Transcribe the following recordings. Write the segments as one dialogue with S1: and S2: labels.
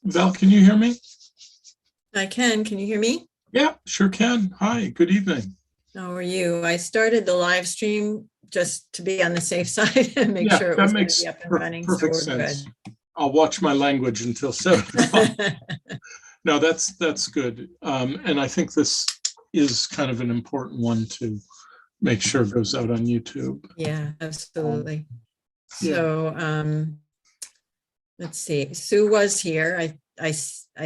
S1: Val, can you hear me?
S2: I can. Can you hear me?
S1: Yeah, sure can. Hi, good evening.
S2: How are you? I started the live stream just to be on the safe side and make
S1: Yeah,
S2: sure it
S1: that
S2: was going to be
S1: makes
S2: up and running. So
S1: perfect
S2: we're
S1: sense.
S2: good.
S1: I'll watch my language until 7 o'clock. No, that's good. And I think this is kind of an important one to make sure goes out on YouTube.
S2: Yeah, absolutely.
S1: Yeah,
S2: So let's see. Sue was here. I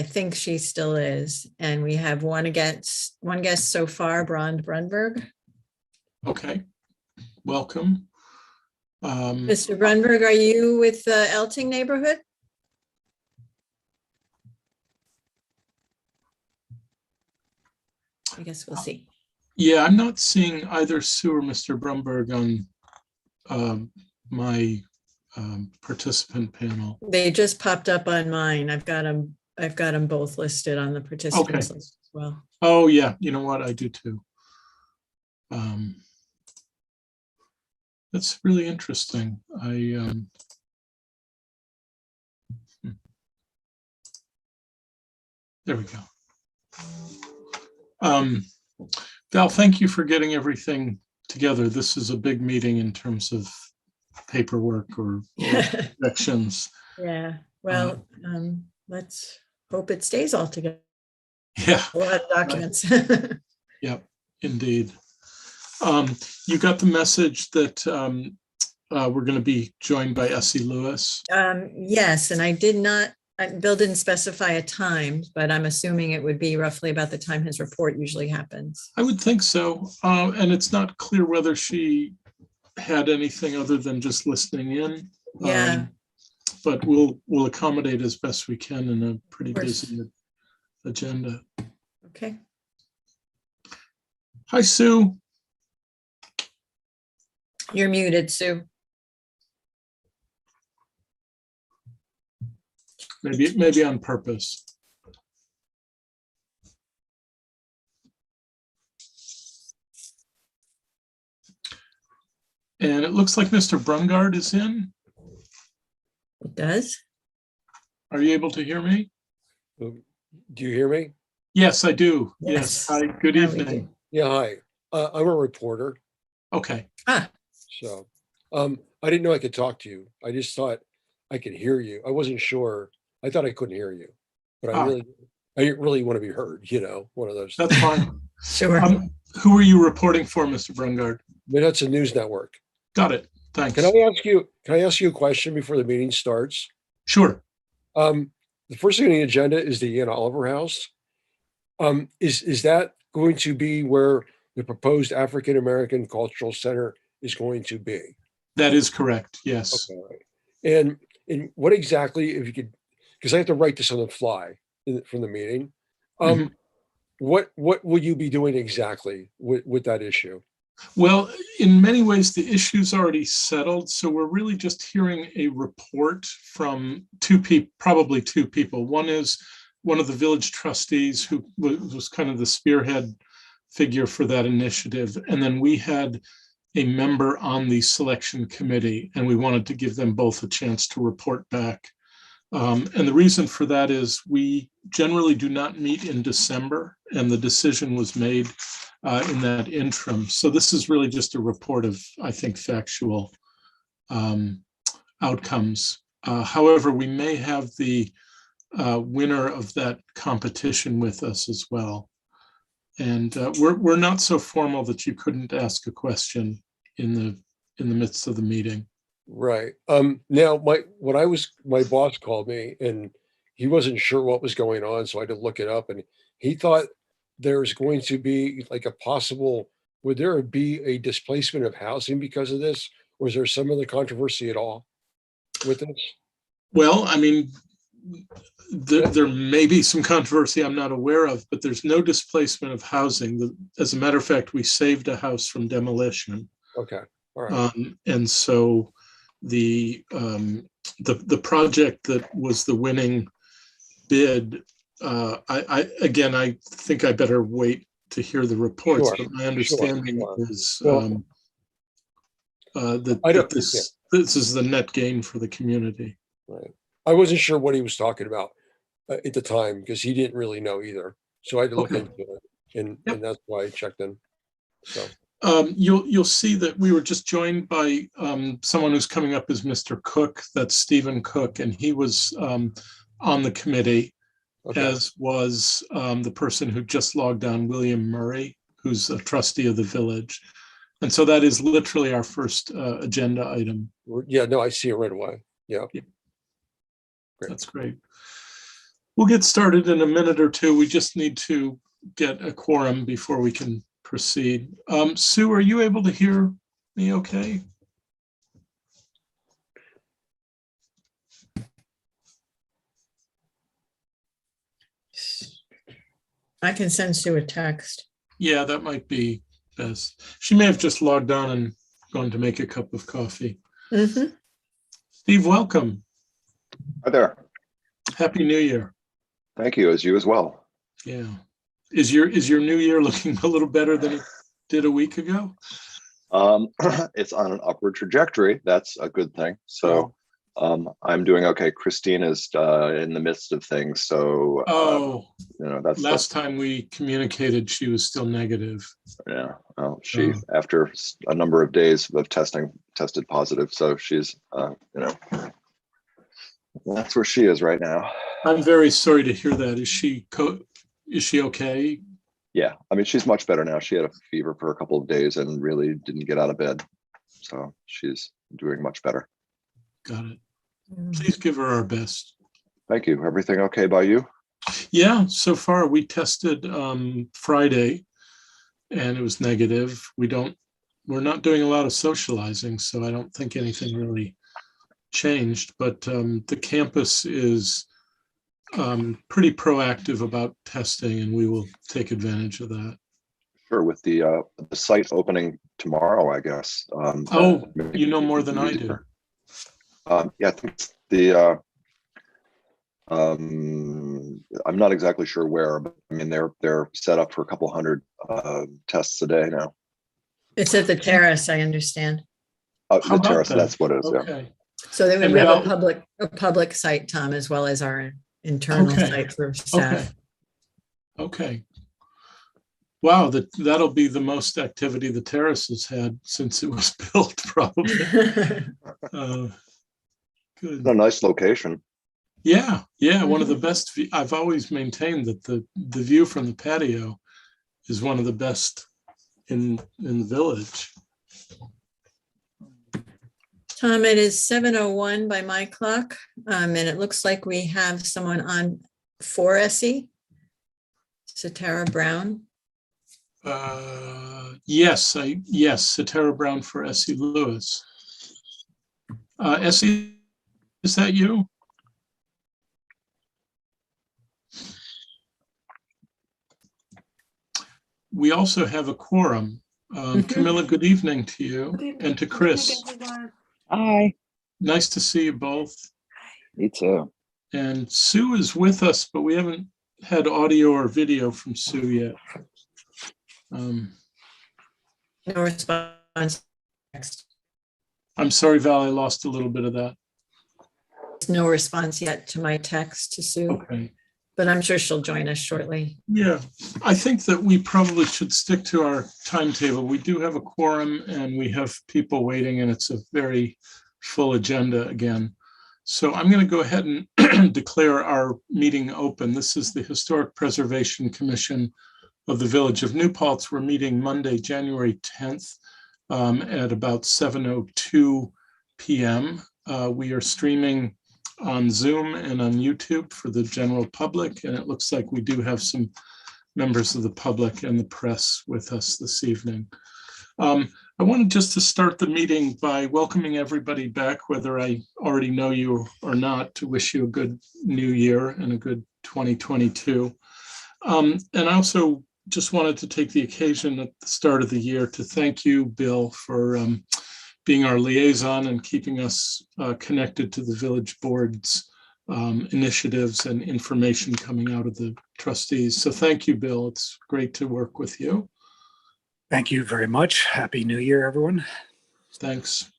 S2: think she still is. And we have one guest so far, Brond Brunberg.
S1: okay. Welcome.
S2: Mr. Brunberg, are you with the Elting neighborhood? I guess we'll see.
S1: Yeah, I'm not seeing either Sue or Mr. Brumberg on my participant panel.
S2: They just popped up on mine. I've got them both listed on the participants
S1: Okay.
S2: list as well.
S1: Oh, yeah, you know what? I do too. That's really interesting. There we go. Val, thank you for getting everything together. This is a big meeting in terms of paperwork or projections.
S2: Yeah, well, let's hope it stays all together.
S1: Yeah.
S2: A lot of documents.
S1: Yep, indeed. You got the message that we're going to be joined by Essie Lewis.
S2: Yes, and Bill didn't specify a time, but I'm assuming it would be roughly about the time his report usually happens.
S1: I would think so. And it's not clear whether she had anything other than just listening in.
S2: Yeah.
S1: But we'll accommodate as best we can in a pretty busy agenda.
S2: Okay.
S1: Hi, Sue.
S2: You're muted, Sue.
S1: Maybe on purpose. And it looks like Mr. Brungard is in.
S2: It does.
S1: Are you able to hear me?
S3: Do you hear me?
S1: Yes, I do.
S2: Yes.
S1: Hi, good evening.
S3: Yeah, hi. I'm a reporter.
S1: Okay.
S3: So I didn't know I could talk to you. I just thought I could hear you. I wasn't sure. I thought I couldn't hear you, but I really want to be heard, one of those.
S1: That's fine.
S2: Sure.
S1: Who are you reporting for, Mr. Brungard?
S3: But that's a news network.
S1: Got it. Thanks.
S3: Can I ask you a question before the meeting starts?
S1: Sure.
S3: The first thing on the agenda is the Ian Oliver House. Is that going to be where the proposed African American Cultural Center is going to be?
S1: That is correct. Yes.
S3: Okay. And what exactly, if you could, because I have to write this on the fly from the meeting. What will you be doing exactly with that issue?
S1: Well, in many ways, the issue's already settled. So we're really just hearing a report from probably two people. One is one of the village trustees who was kind of the spearhead figure for that initiative. And then we had a member on the selection committee, and we wanted to give them both a chance to report back. And the reason for that is we generally do not meet in December, and the decision was made in that interim. So this is really just a report of, I think, factual outcomes. However, we may have the winner of that competition with us as well. And we're not so formal that you couldn't ask a question in the midst of the meeting.
S3: Right. Now my boss called me and he wasn't sure what was going on, so I had to look it up, and he thought there's going to be like would there be a displacement of housing because of this? Or is there some other controversy at all with this?
S1: Well, I mean, there may be some controversy I'm not aware of, but there's no displacement of housing. As a matter of fact, we saved a house from demolition.
S3: Okay. All right.
S1: And so the project that was the winning bid, I think I better wait to hear the reports.
S3: Sure,
S1: but my understanding is
S3: that
S1: this is the net gain for the community.
S3: Right. I wasn't sure what he was talking about. at the time, because he didn't really know either. So I had to look
S1: Okay.
S3: into it, and
S1: Yep.
S3: that's why I checked in. So,
S1: You'll see that we were just joined by someone who's coming up as Mr. Cook. That's Stephen Cook, and he was on the committee,
S3: okay,
S1: as was the person who just logged on, William Murray, who's a trustee of the village. And so that is literally our first agenda item.
S3: yeah, no, I see it right away. Yeah.
S1: Yeah.
S3: Great.
S1: That's great. We'll get started in a minute or two. We just need to get a quorum before we can proceed. Sue, are you able to hear me okay?
S2: I can send Sue a text.
S1: Yeah, that might be best. She may have just logged on and gone to make a cup of coffee.
S2: Mhm.
S1: Steve, welcome.
S4: Hi there.
S1: Happy New Year.
S4: Thank you, as you as well.
S1: Yeah. Is your new year looking a little better than it did a week ago?
S4: It's on an upward trajectory. That's a good thing. So I'm doing okay. Christine is in the midst of things. So that's
S1: last time we communicated, she was still negative.
S4: Yeah. Well, she after a number of days of testing tested positive. So she's that's where she is right now.
S1: I'm very sorry to hear that. Is she okay?
S4: Yeah, I mean, she's much better now. She had a fever for a couple of days and really didn't get out of bed. So she's doing much better.
S1: Got it. Please give her our best.
S4: Thank you. Everything okay by you?
S1: Yeah, so far we tested Friday and it was negative. We're not doing a lot of socializing, so I don't think anything really changed, but the campus is pretty proactive about testing, and we will take advantage of that.
S4: Sure, with the site opening tomorrow, I guess.
S1: You know more than I do.
S4: Yeah, I think it's I'm not exactly sure where, but I mean they're set up for a couple hundred tests a day now.
S2: It's at the terrace, I understand.
S4: The terrace, that's what it is.
S1: Okay.
S4: Yeah.
S2: So then
S1: And
S2: we have
S1: how-
S2: a public site, Tom, as well as our internal
S1: Okay.
S2: site for staff.
S1: Okay. Wow, that'll be the most activity the terrace has had since it was built, probably. Good.
S4: A nice location.
S1: Yeah, one of the best. I've always maintained that the view from the patio is one of the best in the village.
S2: Tom, it is 7:01 by my clock, and it looks like we have someone on for SE. Atara Brown.
S1: Yes, Atara Brown for Essie Lewis. Essie, is that you? We also have a quorum. Camilla, good evening to you and to Chris.
S5: Hi.
S1: Nice to see you both.
S5: Me too.
S1: And Sue is with us, but we haven't had audio or video from Sue yet.
S2: No response.
S1: I'm sorry, Val, I lost a little bit of that.
S2: No response yet to my text to Sue,
S1: Okay.
S2: but I'm sure she'll join us shortly.
S1: Yeah, I think that we probably should stick to our timetable. We do have a quorum and we have people waiting, and it's a very full agenda again. So I'm going to go ahead and declare our meeting open. This is the Historic Preservation Commission of the Village of New Paltz. We're meeting Monday, January 10th at about 7:02 p.m. We are streaming on Zoom and on YouTube for the general public, and it looks like we do have some members of the public and the press with us this evening. I wanted just to start the meeting by welcoming everybody back, whether I already know you or not, to wish you a good new year and a good 2022. And I also just wanted to take the occasion at the start of the year to thank you, Bill, for being our liaison and keeping us connected to the village board's initiatives and information coming out of the trustees. So thank you, Bill. It's great to work with you.
S6: Thank you very much. Happy New Year, everyone.
S1: Thanks.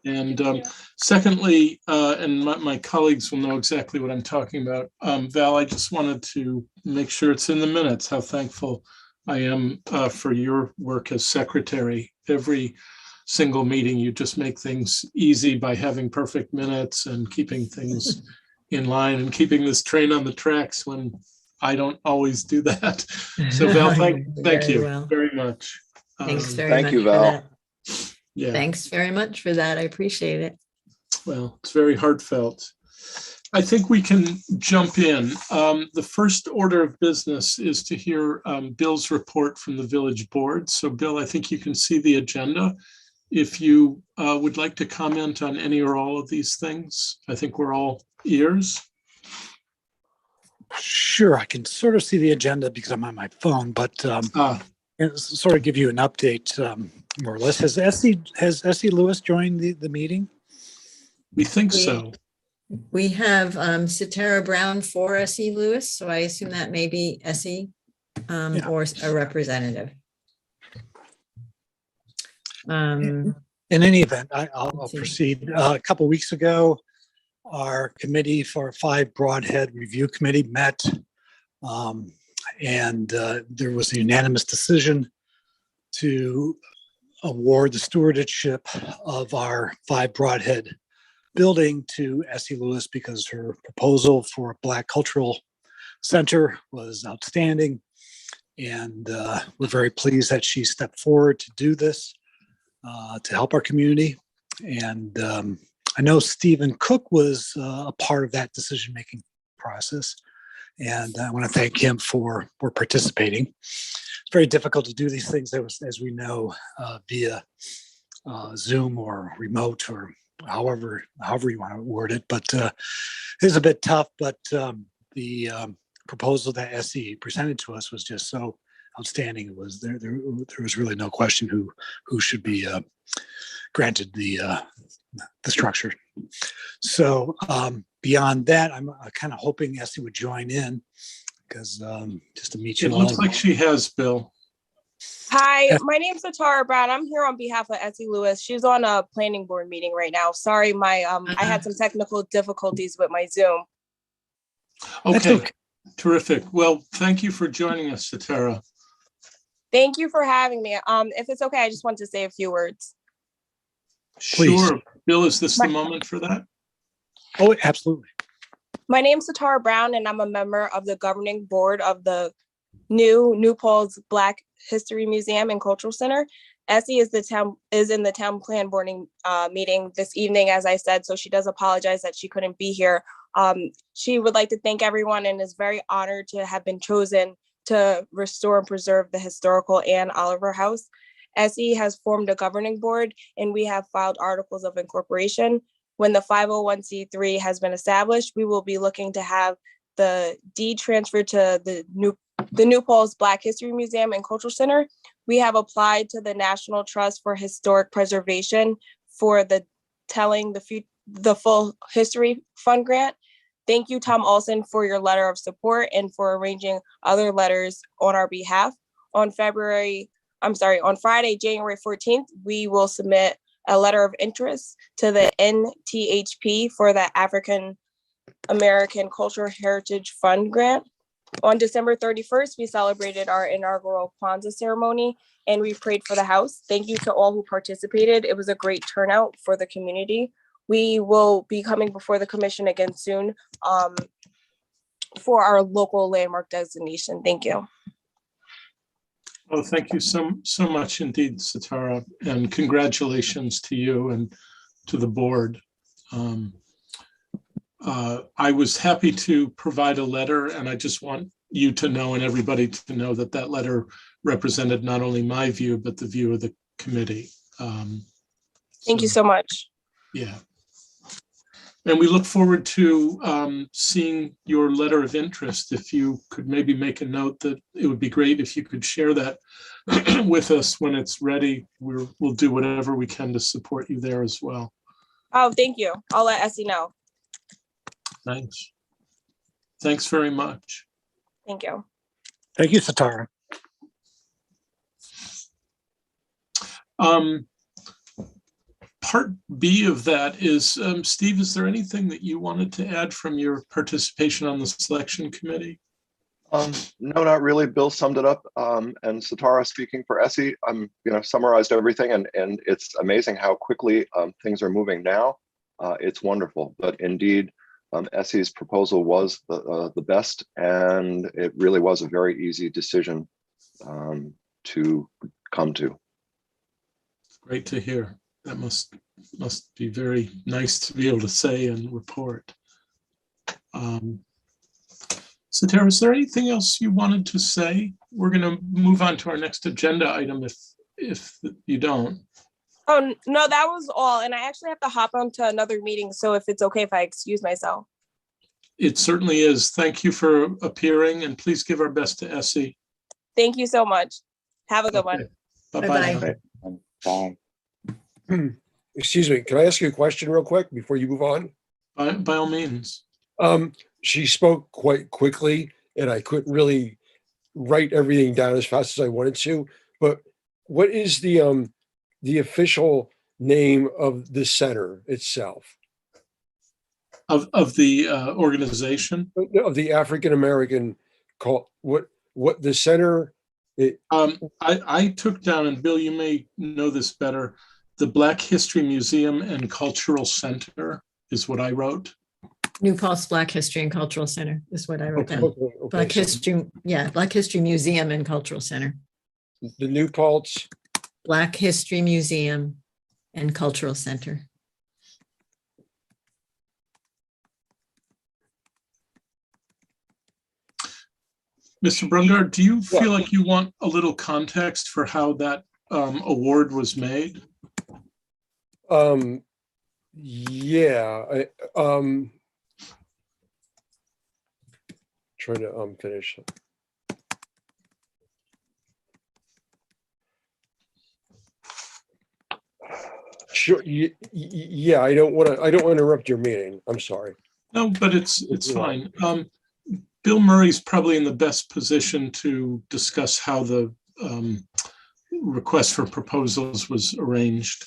S1: And secondly, and my colleagues will know exactly what I'm talking about. Val, I just wanted to make sure it's in the minutes how thankful I am for your work as secretary. Every single meeting, you just make things easy by having perfect minutes and keeping things in line and keeping this train on the tracks when I don't always do that. So Val, thank
S2: Very
S1: you
S2: well.
S1: very much.
S2: Thanks very
S4: Thank
S2: much
S4: you,
S2: for
S4: Val.
S2: that.
S1: Yeah.
S2: Thanks very much for that. I appreciate it.
S1: Well, it's very heartfelt. I think we can jump in. The first order of business is to hear Bill's report from the village board. So Bill, I think you can see the agenda. If you would like to comment on any or all of these things, I think we're all ears.
S6: Sure, I can sort of see the agenda because I'm on my phone, but sort of give you an update, more or less. Has Essie Lewis joined the meeting?
S1: We think so.
S2: We have Satara Brown for Essie Lewis, so I assume that may be Essie
S6: Yeah.
S2: or a representative.
S6: In any event, I'll
S2: Let's see.
S6: proceed. A couple weeks ago, our committee for 5 Broadhead Review Committee met, and there was a unanimous decision to award the stewardship of our 5 Broadhead building to Essie Lewis because her proposal for a Black Cultural Center was outstanding. And we're very pleased that she stepped forward to do this, to help our community. And I know Stephen Cook was a part of that decision-making process. And I want to thank him for participating. It's very difficult to do these things, as we know, via Zoom or remote or however you want to word it, but it's a bit tough. But the proposal that Essie presented to us was just so outstanding. It was there was really no question who should be granted the structure. So beyond that, I'm kind of hoping Essie would join in because just to meet you
S1: It
S6: all.
S1: looks like she has, Bill.
S7: Hi, my name's Atara Brown. I'm here on behalf of Essie Lewis. She's on a planning board meeting right now. Sorry, I had some technical difficulties with my Zoom.
S1: Okay, terrific. Well, thank you for joining us, Satara.
S7: Thank you for having me. If it's okay, I just want to say a few words.
S6: Please.
S1: Sure. Bill, is this the moment for that?
S6: Oh, absolutely.
S7: My name's Atara Brown, and I'm a member of the governing board of the New Paltz Black History Museum and Cultural Center. Essie is in the town plan boarding meeting this evening, as I said, so she does apologize that she couldn't be here. She would like to thank everyone and is very honored to have been chosen to restore and preserve the historical Anne Oliver House. Essie has formed a governing board, and we have filed articles of incorporation. When the 501c3 has been established, we will be looking to have the deed transferred to the New Paltz Black History Museum and Cultural Center. We have applied to the National Trust for Historic Preservation for the Telling the Full History Fund grant. Thank you, Tom Olson, for your letter of support and for arranging other letters on our behalf. On Friday, January 14th, we will submit a letter of interest to the NTHP for the African American Cultural Heritage Fund grant. On December 31st, we celebrated our inaugural Kwanzaa ceremony and we prayed for the house. Thank you to all who participated. It was a great turnout for the community. We will be coming before the commission again soon for our local landmark designation. Thank you.
S1: Oh, thank you so much indeed, Satara, and congratulations to you and to the board. I was happy to provide a letter, and I just want you to know and everybody to know that that letter represented not only my view, but the view of the committee.
S7: Thank you so much.
S1: Yeah. And we look forward to seeing your letter of interest. If you could maybe make a note that it would be great if you could share that with us when it's ready. We'll do whatever we can to support you there as well.
S7: Oh, thank you. I'll let Essie know.
S1: Thanks. Thanks very much.
S7: Thank you.
S6: Thank you, Satara.
S1: part B of that is, Steve, is there anything that you wanted to add from your participation on the selection committee?
S4: No, not really. Bill summed it up. And Satara, speaking for Essie, summarized everything, and it's amazing how quickly things are moving now. It's wonderful, but indeed, Essie's proposal was the best, and it really was a very easy decision to come to.
S1: Great to hear. That must be very nice to be able to say and report. Satara, is there anything else you wanted to say? We're going to move on to our next agenda item if you don't.
S7: Oh, no, that was all. And I actually have to hop onto another meeting. So if it's okay if I excuse myself.
S1: It certainly is. Thank you for appearing, and please give our best to Essie.
S7: Thank you so much. Have a good one.
S1: Bye-bye.
S2: Bye-bye.
S5: Bye.
S3: Excuse me, can I ask you a question real quick before you move on?
S1: By all means.
S3: She spoke quite quickly and I couldn't really write everything down as fast as I wanted to, but what is the official name of the center itself?
S1: Of the organization?
S3: Of the African American call, what the center?
S1: I took down, and Bill, you may know this better, the Black History Museum and Cultural Center is what I wrote.
S2: New Paltz Black History and Cultural Center is what I wrote down.
S3: Okay,
S2: Black
S3: so
S2: History, yeah, Black History Museum and Cultural Center.
S3: the New Paltz.
S2: Black History Museum and Cultural Center.
S1: Mr. Brungard, do you
S3: Yeah.
S1: feel like you want a little context for how that award was made?
S3: Yeah, trying to finish. Sure. Yeah, I don't want to interrupt your meeting. I'm sorry.
S1: No, but it's fine. Bill Murray's probably in the best position to discuss how the request for proposals was arranged.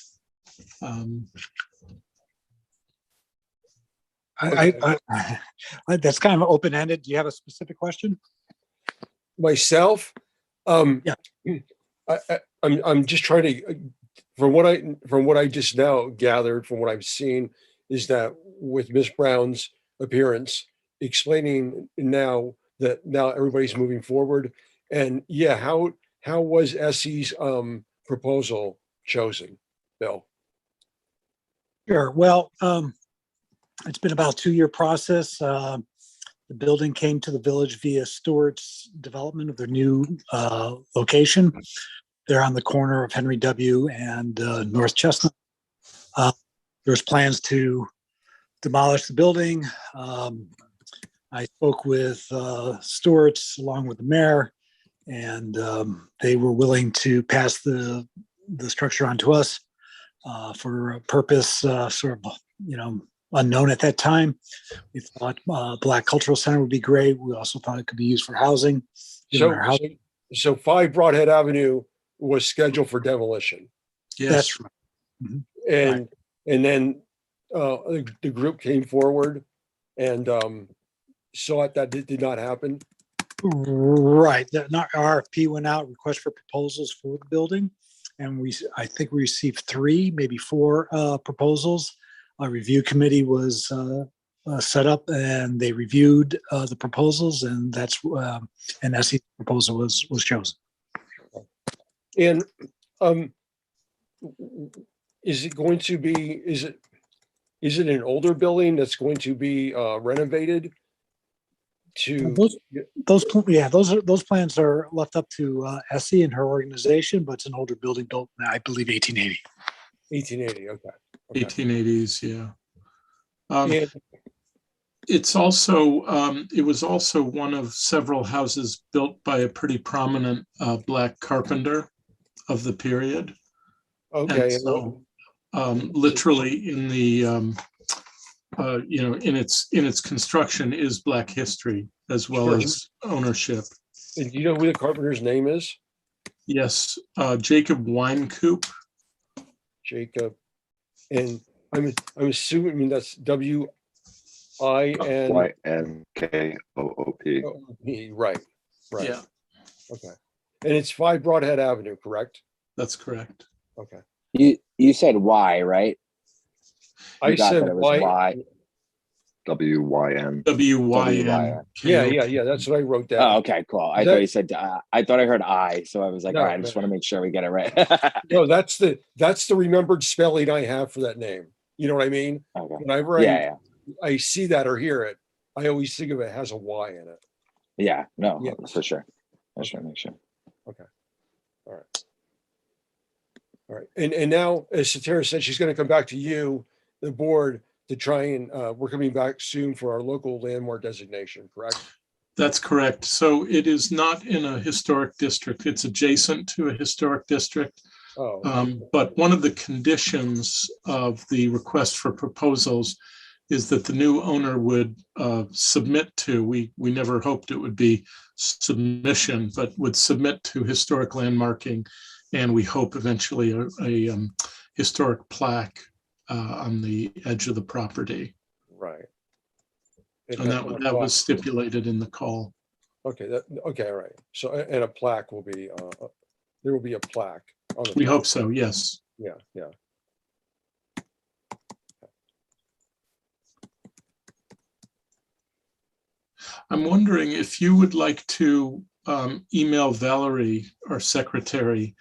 S6: That's kind of open-ended. Do you have a specific question?
S3: Myself,
S6: Yeah.
S3: I'm just trying to, from what I just now gathered from what I've seen, is that with Miss Brown's appearance, explaining now that now everybody's moving forward, and yeah, how was Essie's proposal chosen, Bill?
S6: Sure. Well, it's been about a 2-year process. The building came to the village via Stewart's development of their new location. They're on the corner of Henry W. and North Chestnut. There's plans to demolish the building. I spoke with Stewart's along with the mayor, and they were willing to pass the structure on to us for a purpose sort of, unknown at that time. We thought Black Cultural Center would be great. We also thought it could be used for housing.
S3: So 5 Broadhead Avenue was scheduled for demolition.
S1: Yes.
S6: That's right. Mhm.
S3: And then the group came forward and saw that did not happen.
S6: Right. The RFP went out, request for proposals for the building. And I think we received 3, maybe 4 proposals. A review committee was set up and they reviewed the proposals, and that's and Essie's proposal was chosen.
S3: And is it going to be, is it an older building that's going to be renovated to?
S6: Those plans are left up to Essie and her organization, but it's an older building built, I believe, 1880.
S3: 1880, okay.
S1: 1880s, yeah.
S3: And
S1: It's also, it was also one of several houses built by a pretty prominent Black carpenter of the period.
S3: okay.
S1: And so, literally in the, in its construction is Black history as well
S3: Sure.
S1: as ownership.
S3: And do you know who the carpenter's name is?
S1: Yes, Jacob Winecoop.
S3: Jacob And I'm assuming that's WIN.
S4: YNKOOP.
S3: Right, right.
S1: Yeah,
S3: Okay. And it's 5 Broadhead Avenue, correct?
S1: that's correct.
S3: Okay.
S5: You said Y, right?
S3: I
S5: You got
S3: said
S5: that it was
S3: why.
S5: Y.
S4: WYN.
S1: WYN.
S3: Yeah. That's what I wrote down.
S5: Oh, okay, cool. I
S3: Is
S5: thought
S3: that-
S5: you said I thought I heard I, so I was like,
S3: No,
S5: all right, I just
S3: no.
S5: want to make sure we get it right.
S3: No, that's the remembered spelling I have for that name. You know what I mean?
S5: Okay.
S3: Whenever
S5: Yeah,
S3: I see that or hear it, I always think of it has a Y in it.
S5: yeah. No,
S3: Yeah.
S5: for sure. I just want to make sure.
S3: All right. And now, as Satara said, she's going to come back to you, the board, to try and we're coming back soon for our local landmark designation, correct?
S1: That's correct. So it is not in a historic district. It's adjacent to a historic district.
S3: Oh,
S1: But one of the conditions of the request for proposals is that the new owner would submit to, we never hoped it would be submission, but would submit to historic landmarking. And we hope eventually a historic plaque on the edge of the property.
S3: right.
S1: And that was stipulated in the call.
S3: Okay. Okay. All right. So, and a plaque will be, there will be a plaque on the.
S1: We hope so, yes.
S3: Yeah.
S1: I'm wondering if you would like to email Valerie, our secretary.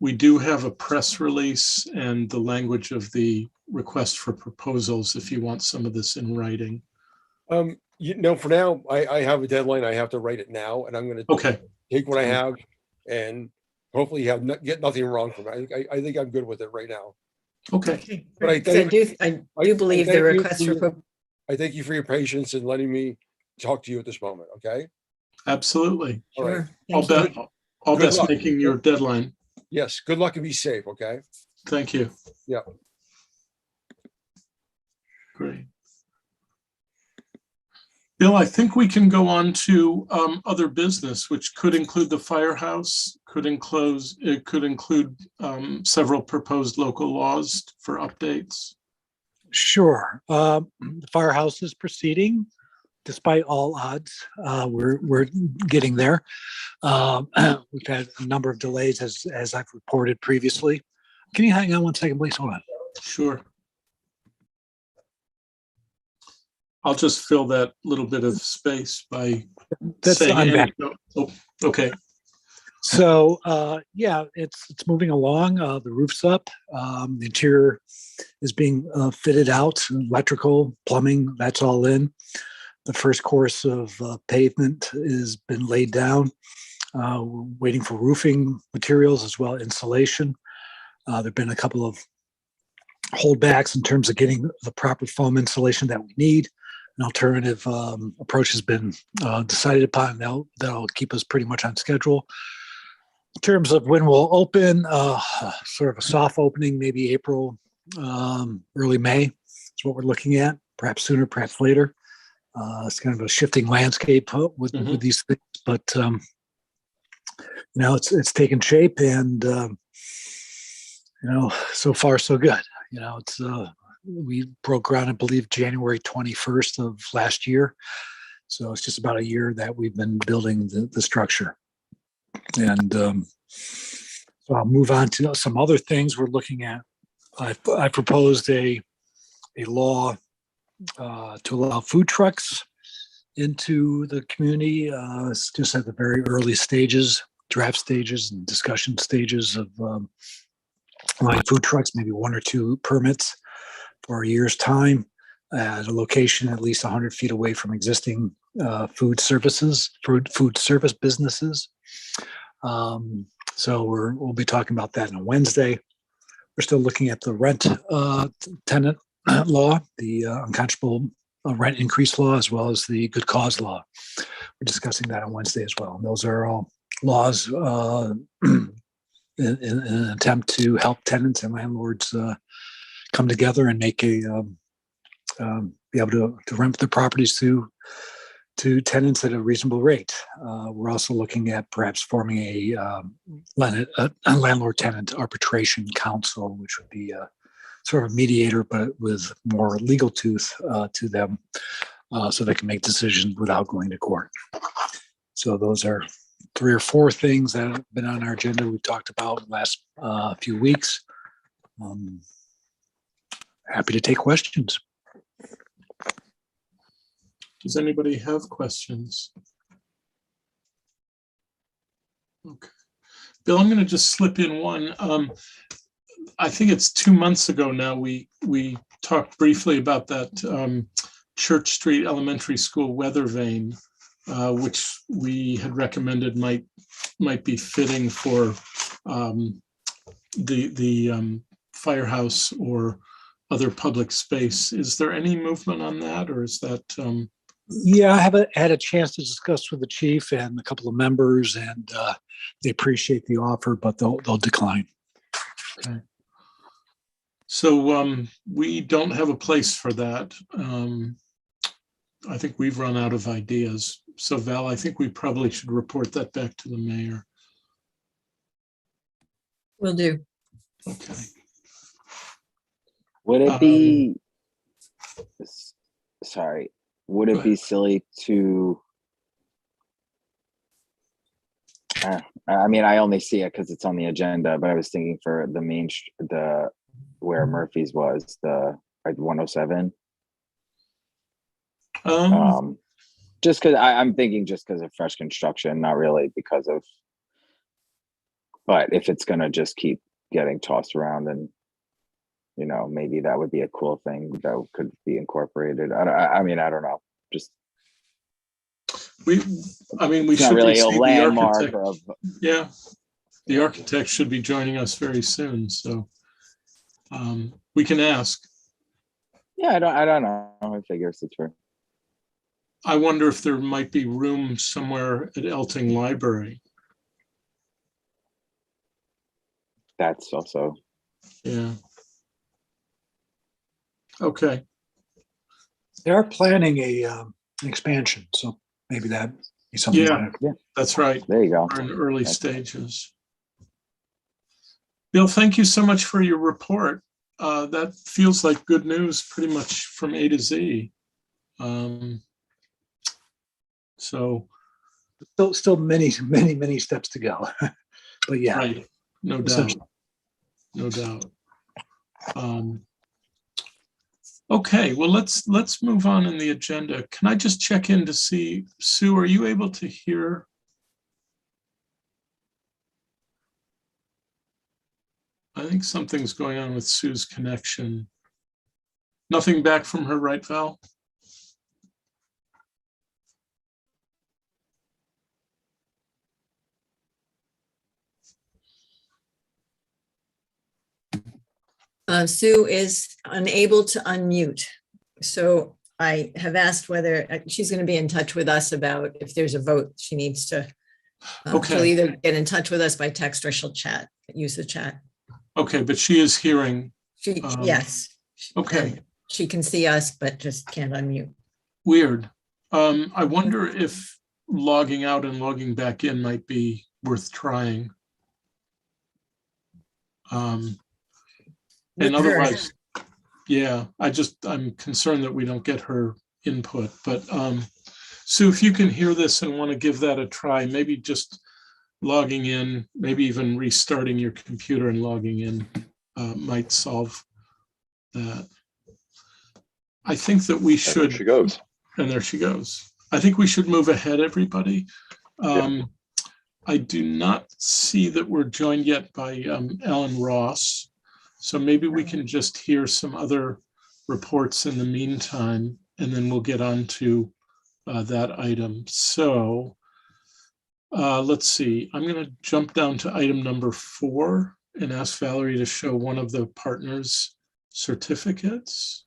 S1: We do have a press release and the language of the request for proposals if you want some of this in writing.
S3: For now, I have a deadline. I have to write it now, and I'm going to
S1: Okay,
S3: take what I have and hopefully get nothing wrong from it. I think I'm good with it right now.
S1: okay.
S3: But I
S2: Because
S3: think
S2: I do believe the
S3: thank you
S2: request
S3: for
S2: for,
S3: your- I thank you for your patience and letting me talk to you at this moment. Okay.
S1: Absolutely.
S3: All right.
S2: sure.
S1: All
S2: Thank you.
S3: Good
S1: best
S3: luck.
S1: making your deadline.
S3: Yes. Good luck and be safe. Okay.
S1: Thank you.
S3: Yeah.
S1: Great. Bill, I think we can go on to other business, which could include the Firehouse, could include several proposed local laws for updates.
S6: Sure. The firehouse is proceeding despite all odds. We're getting there. We've had a number of delays as I've reported previously. Can you hang on one second, please? Hold on.
S1: Sure. I'll just fill that little bit of space by saying,
S6: I'm back.
S1: Oh, okay.
S6: So yeah, it's moving along. The roof's up. The interior is being fitted out. Electrical, plumbing, that's all in. The first course of pavement has been laid down. We're waiting for roofing materials as well, insulation. There've been a couple of holdbacks in terms of getting the proper foam insulation that we need. An alternative approach has been decided upon. That'll keep us pretty much on schedule. In terms of when we'll open, sort of a soft opening, maybe April, early May is what we're looking at. Perhaps sooner, perhaps later. It's kind of a shifting landscape with these things, but it's taken shape, and so far so good. It's we broke ground, I believe, January 21st of last year. So it's just about a year that we've been building the structure. And so I'll move on to some other things we're looking at. I proposed a law to allow food trucks into the community. It's just at the very early stages, draft stages and discussion stages of allowing food trucks, maybe 1 or 2 permits for a year's time at a location at least 100 feet away from existing food service businesses. So we'll be talking about that on Wednesday. We're still looking at the rent tenant law, the unconscionable rent increase law, as well as the good cause law. We're discussing that on Wednesday as well. And those are all laws in an attempt to help tenants and landlords come together and make be able to rent the properties to tenants at a reasonable rate. We're also looking at perhaps forming a landlord-tenant arbitration council, which would be sort of mediator, but with more legal tooth to them, so they can make decisions without going to court. So those are 3 or 4 things that have been on our agenda we've talked about in the last few weeks. Happy to take questions.
S1: Does anybody have questions? Okay. Bill, I'm going to just slip in one. I think it's 2 months ago now, we talked briefly about that Church Street Elementary School weather vane, which we had recommended might be fitting for the Firehouse or other public space. Is there any movement on that, or is that?
S6: Yeah, I haven't had a chance to discuss with the chief and a couple of members, and they appreciate the offer, but they'll decline.
S1: Okay. So we don't have a place for that. I think we've run out of ideas. So Val, I think we probably should report that back to the mayor.
S2: Will do.
S1: Okay.
S5: Would it be, sorry, would
S1: Go
S5: it be silly to, I mean, I only see it because it's on the agenda, but I was thinking for the where Murphy's was, the 107. Just because I'm thinking just because of fresh construction, not really because of, but if it's going to just keep getting tossed around, and you know, maybe that would be a cool thing that could be incorporated. I mean, I don't know. Just
S1: we
S5: it's not
S1: should
S5: really a
S1: receive the
S5: landmark
S1: architect.
S5: of.
S1: Yeah, the architect should be joining us very soon, so we can ask.
S5: Yeah, I don't know. I figure it's true.
S1: I wonder if there might be room somewhere at Elting Library.
S5: That's also.
S1: Yeah. Okay.
S6: They are planning an expansion, so maybe that be something.
S1: Yeah, that's right.
S5: There you go.
S1: We're in early stages. Bill, thank you so much for your report. That feels like good news pretty much from A to Z. So
S6: Still many steps to go. But yeah,
S1: right, no doubt. No doubt. Okay, well, let's move on in the agenda. Can I just check in to see, Sue, are you able to hear? I think something's going on with Sue's connection. Nothing back from her, right, Val?
S2: Sue is unable to unmute. So I have asked whether she's going to be in touch with us about if there's a vote she needs to. She'll
S1: Okay.
S2: either get in touch with us by text or she'll use the chat.
S1: Okay, but she is hearing.
S2: Yes.
S1: Okay.
S2: And she can see us, but just can't unmute.
S1: Weird. I wonder if logging out and logging back in might be worth trying. And otherwise, yeah, I'm concerned that we don't get her input. But Sue, if you can hear this and want to give that a try, maybe just logging in, maybe even restarting your computer and logging in might solve that. I think that we should.
S4: And there she goes.
S1: And there she goes. I think we should move ahead, everybody. I do not see that we're joined yet by Alan Ross. So maybe we can just hear some other reports in the meantime, and then we'll get on to that item. So let's see. I'm going to jump down to item number 4 and ask Valerie to show one of the partners' certificates.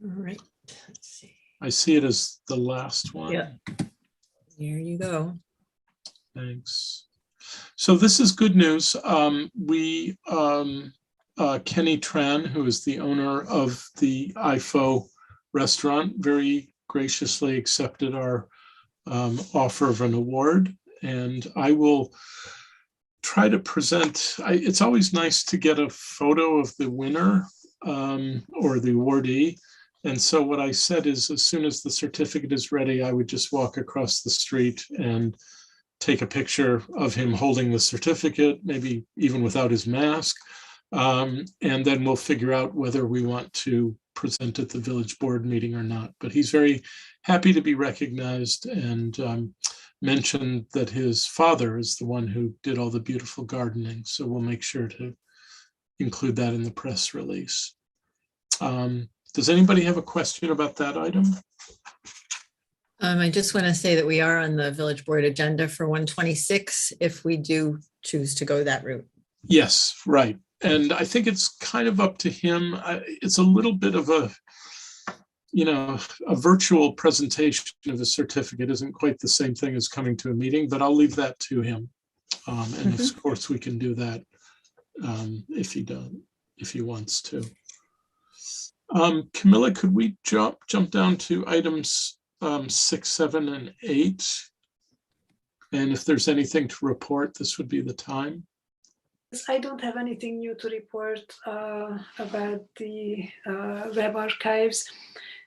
S2: All right. Let's see.
S1: I see it as the last one.
S2: Yeah. Here you go.
S1: Thanks. So this is good news. Kenny Tran, who is the owner of the IFO restaurant, very graciously accepted our offer of an award. And I will try to present, it's always nice to get a photo of the winner. or the awardee. And so what I said is, as soon as the certificate is ready, I would just walk across the street and take a picture of him holding the certificate, maybe even without his mask. And then we'll figure out whether we want to present at the village board meeting or not. But he's very happy to be recognized, and mentioned that his father is the one who did all the beautiful gardening. So we'll make sure to include that in the press release. Does anybody have a question about that item?
S2: I just want to say that we are on the village board agenda for 126 if we do choose to go that route.
S1: Yes, right. And I think it's kind of up to him. It's a little bit of a, a virtual presentation of a certificate isn't quite the same thing as coming to a meeting, but I'll leave that to him. And of course we can do that if he wants to. Camilla, could we jump down to items 6, 7, and 8? And if there's anything to report, this would be the time.
S8: I don't have anything new to report about the web archives,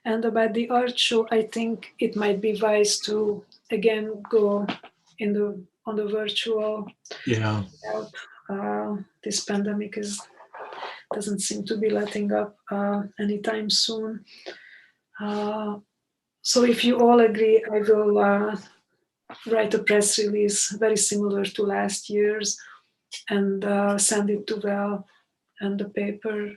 S8: and about the art show. I think it might be wise to again go on the virtual.
S1: Yeah.
S8: This pandemic doesn't seem to be letting up anytime soon. So if you all agree, I will write a press release very similar to last year's and send it to Val and the paper.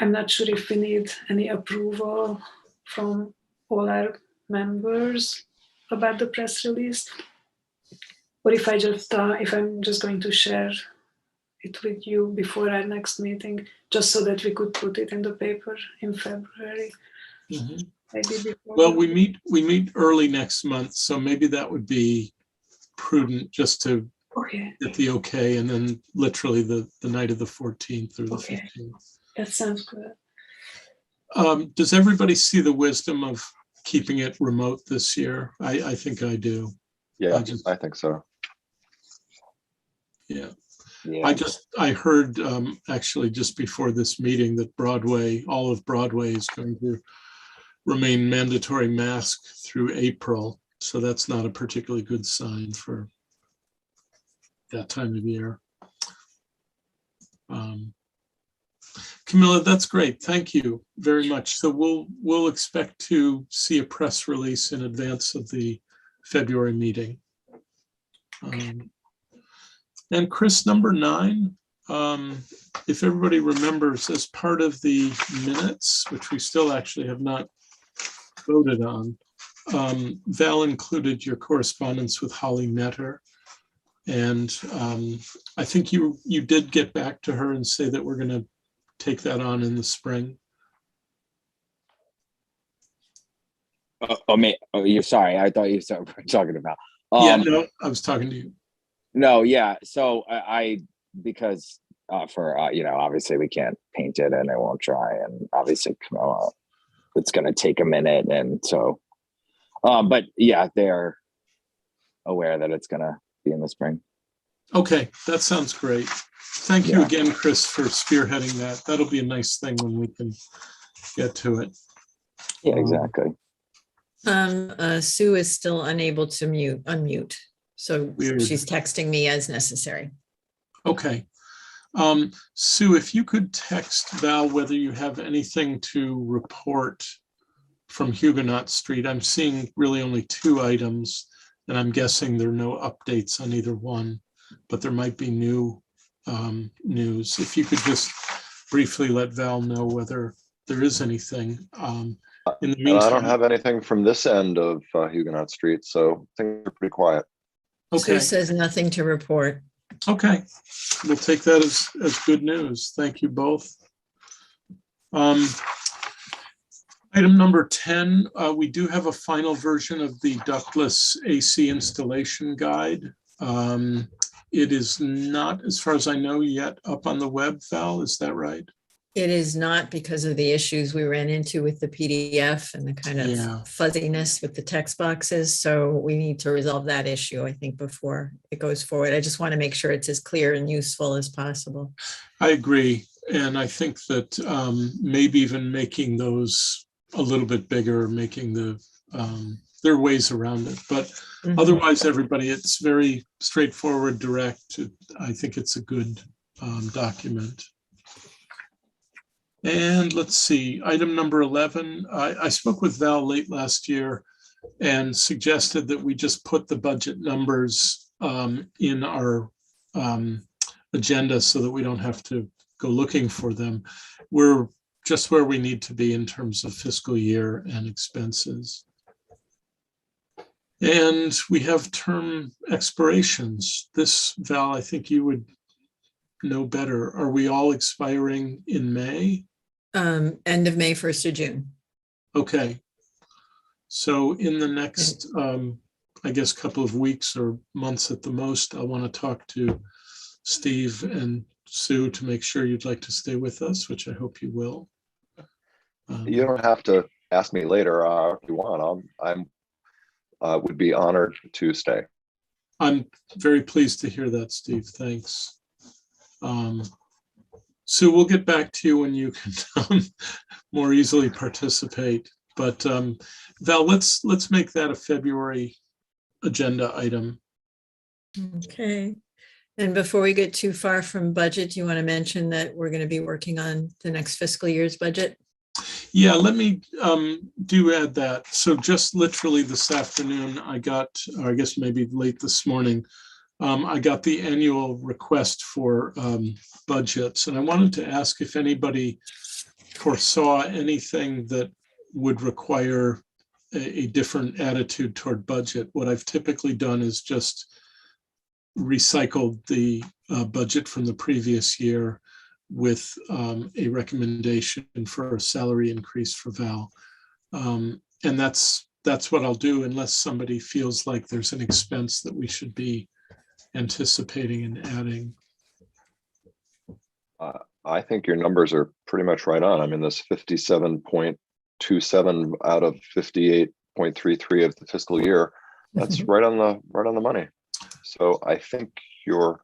S8: I'm not sure if we need any approval from all our members about the press release, or if I'm just going to share it with you before our next meeting, just so that we could put it in the paper in February.
S1: Mm-hmm.
S8: Maybe before.
S1: Well, we meet early next month, so maybe that would be prudent just to get the okay, and then literally the night of the 14th or the 15th.
S8: That sounds good.
S1: Does everybody see the wisdom of keeping it remote this year? I think I do.
S4: Yeah, I think so.
S1: Yeah.
S5: Yeah.
S1: I heard actually just before this meeting that all of Broadway is going to remain mandatory mask through April. So that's not a particularly good sign for that time of year. Camilla, that's great. Thank you very much. So we'll expect to see a press release in advance of the February meeting. And Chris, number 9, if everybody remembers, as part of the minutes, which we still actually have not voted on, Val included your correspondence with Holly Netter. And I think you did get back to her and say that we're going to take that on in the spring.
S5: You're sorry. I thought you were talking about.
S1: Yeah, no, I was talking to you.
S5: No, yeah. So because obviously we can't paint it and it won't dry, and obviously it's going to take a minute, and so, but yeah, they're aware that it's going to be in the spring.
S1: Okay, that sounds great. Thank you again, Chris, for spearheading that. That'll be a nice thing when we can get to it.
S5: Yeah, exactly.
S2: Sue is still unable to unmute. So
S1: Weird.
S2: She's texting me as necessary.
S1: Okay. Sue, if you could text Val whether you have anything to report from Huguenot Street. I'm seeing really only 2 items, and I'm guessing there are no updates on either one, but there might be new news. If you could just briefly let Val know whether there is anything. In the meantime,
S4: I don't have anything from this end of Huguenot Street, so things are pretty quiet.
S1: Okay.
S2: Sue says nothing to report.
S1: Okay, we'll take that as good news. Thank you both. Item number 10, we do have a final version of the ductless AC installation guide. It is not, as far as I know, yet up on the web, Val, is that right?
S2: It is not, because of the issues we ran into with the PDF and the kind of fuzziness with the text boxes. So we need to resolve that issue, I think, before it goes forward. I just want to make sure it's as clear and useful as possible.
S1: I agree. And I think that maybe even making those a little bit bigger, making there are ways around it, but
S2: Mhm.
S1: otherwise, everybody, it's very straightforward, direct. I think it's a good document. And let's see, item number 11. I spoke with Val late last year and suggested that we just put the budget numbers in our agenda so that we don't have to go looking for them. We're just where we need to be in terms of fiscal year and expenses. And we have term expirations. This, Val, I think you would know better. Are we all expiring in May?
S2: End of May, 1st of June.
S1: Okay. So in the next, I guess, couple of weeks or months at the most, I want to talk to Steve and Sue to make sure you'd like to stay with us, which I hope you will.
S4: You don't have to ask me later if you want. I'm would be honored to stay.
S1: I'm very pleased to hear that, Steve. Thanks. Sue, we'll get back to you when you can more easily participate. But Val, let's make that a February agenda item.
S2: Okay. And before we get too far from budget, do you want to mention that we're going to be working on the next fiscal year's budget?
S1: Yeah, let me do add that. So just literally this afternoon, I got, or I guess maybe late this morning, I got the annual request for budgets. And I wanted to ask if anybody foresaw anything that would require a different attitude toward budget. What I've typically done is just recycled the budget from the previous year with a recommendation for a salary increase for Val. And that's what I'll do unless somebody feels like there's an expense that we should be anticipating and adding.
S4: I think your numbers are pretty much right on. I mean, this 57.27 out of 58.33 of the fiscal year, that's right on the money. So I think your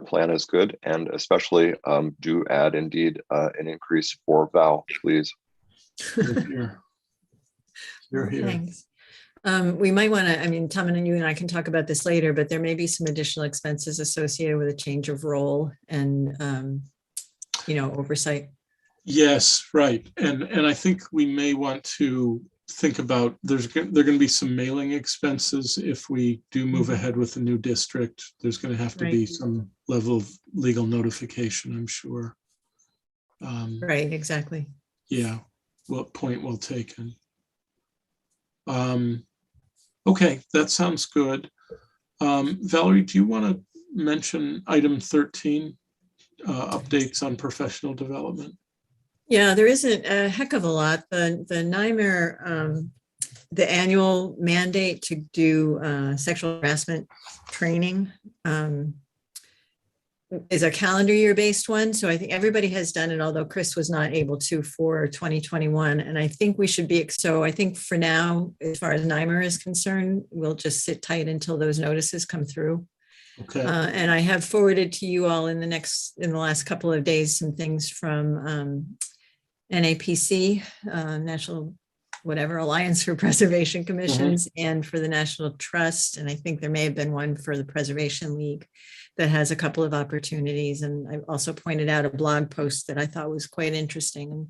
S4: plan is good, and especially do add indeed an increase for Val, please.
S1: You're here.
S2: Thanks. We might want to, I mean, Tom and you and I can talk about this later, but there may be some additional expenses associated with a change of role and, oversight.
S1: Yes, right. And I think we may want to think about, there are going to be some mailing expenses if we do move ahead with the new district. There's going to have to be
S2: Right.
S1: some level of legal notification, I'm sure.
S2: Right, exactly.
S1: Yeah, well, point well taken. Okay, that sounds good. Valerie, do you want to mention item 13, updates on professional development?
S2: Yeah, there isn't a heck of a lot. The NYMER, the annual mandate to do sexual harassment training is a calendar year based one. So I think everybody has done it, although Chris was not able to for 2021. And I think we should be, so I think for now, as far as NYMER is concerned, we'll just sit tight until those notices come through.
S1: Okay.
S2: And I have forwarded to you all in the last couple of days, some things from NAPC, National Alliance for Preservation Commissions, and for the National Trust. And I think there may have been one for the Preservation League that has a couple of opportunities. And I also pointed out a blog post that I thought was quite interesting and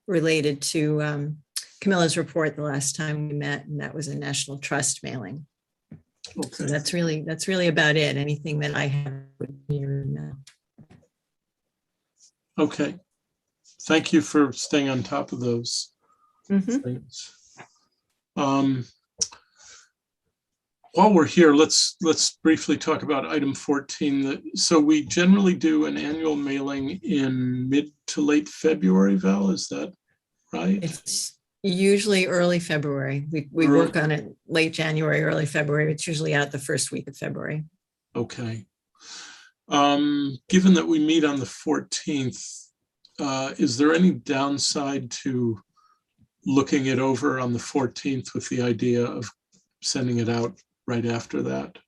S2: related to Camilla's report the last time we met, and that was a National Trust mailing.
S1: Okay.
S2: So that's really about it. Anything that I have here now.
S1: Okay. Thank you for staying on top of those things. While we're here, let's briefly talk about item 14. So we generally do an annual mailing in mid to late February, Val, is that right?
S2: It's usually early February. We work on it late January, early February. It's usually out the first week of February.
S1: Okay. Given that we meet on the 14th, is there any downside to looking it over on the 14th with the idea of sending it out right after that?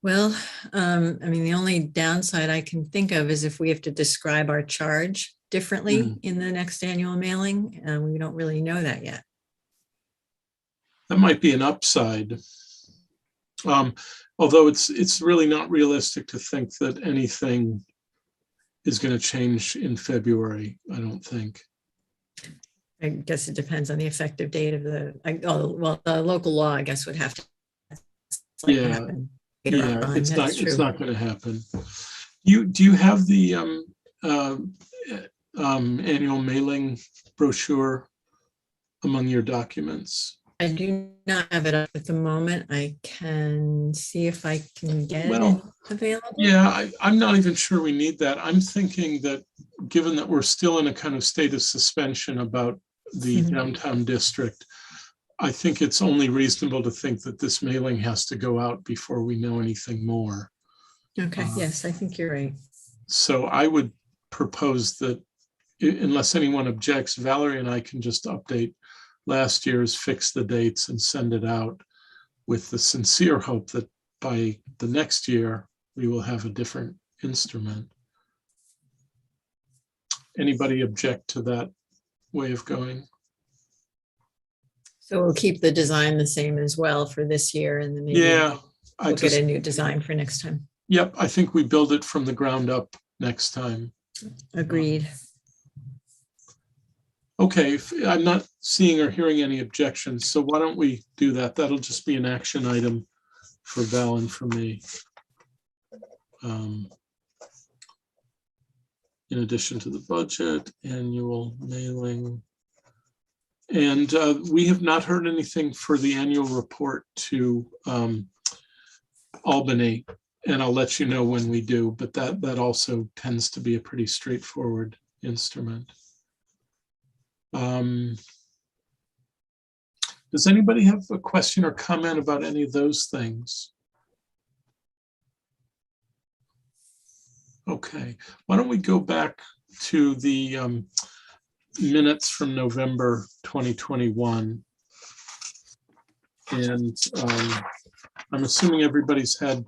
S2: Well, I mean, the only downside I can think of is if we have to describe our charge differently in the next annual mailing. We don't really know that yet.
S1: That might be an upside. Although it's really not realistic to think that anything is going to change in February, I don't think.
S2: I guess it depends on the effective date of the, well, the local law, I guess, would have to.
S1: Yeah.
S2: Happen later
S1: Yeah,
S2: on.
S1: it's
S2: That's
S1: not
S2: true.
S1: going to happen. Do you have the annual mailing brochure among your documents?
S2: I do not have it up at the moment. I can see if I can get it
S1: Well,
S2: available.
S1: yeah, I'm not even sure we need that. I'm thinking that given that we're still in a kind of state of suspension about the downtown district, I think it's only reasonable to think that this mailing has to go out before we know anything more.
S2: Okay, yes, I think you're right.
S1: So I would propose that unless anyone objects, Valerie and I can just update last year's, fix the dates and send it out with the sincere hope that by the next year, we will have a different instrument. Anybody object to that way of going?
S2: So we'll keep the design the same as well for this year, and then maybe
S1: Yeah,
S2: we'll get a new design for next time.
S1: Yep, I think we build it from the ground up next time.
S2: Agreed.
S1: Okay, I'm not seeing or hearing any objections, so why don't we do that? That'll just be an action item for Val and for me. In addition to the budget, annual mailing. And we have not heard anything for the annual report to Albany, and I'll let you know when we do, but that also tends to be a pretty straightforward instrument. Does anybody have a question or comment about any of those things? Okay, why don't we go back to the minutes from November 2021. And I'm assuming everybody's had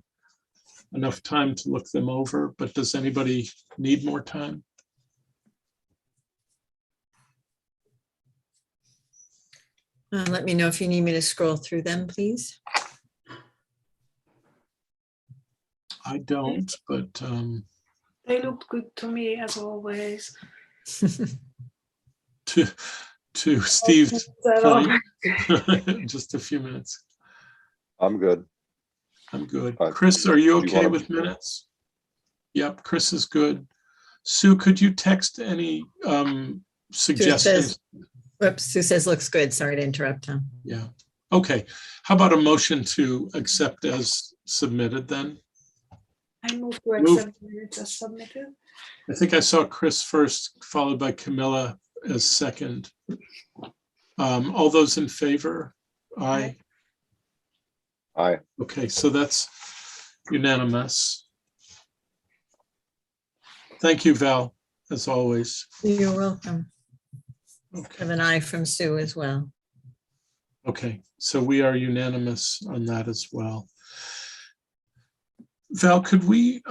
S1: enough time to look them over, but does anybody need more time?
S2: Let me know if you need me to scroll through them, please.
S1: I don't, but
S8: They looked good to me as always.
S1: to Steve's
S8: So,
S1: point, just a few minutes.
S4: I'm good.
S1: I'm good.
S4: Uh,
S1: Chris, are you
S4: do you
S1: okay
S4: wanna-
S1: with minutes? Yep, Chris is good. Sue, could you text any suggestions?
S2: Whoops, Sue says looks good. Sorry to interrupt, Tom.
S1: Yeah. Okay. How about a motion to accept as submitted then?
S8: I moved to accept the minutes as submitted.
S1: I think I saw Chris first, followed by Camilla as second. All those in favor? Aye.
S4: Aye.
S1: Okay, so that's unanimous. Thank you, Val, as always.
S2: You're welcome.
S1: Okay.
S2: Have an eye from Sue as well.
S1: Okay, so we are unanimous on that as well. Val, could we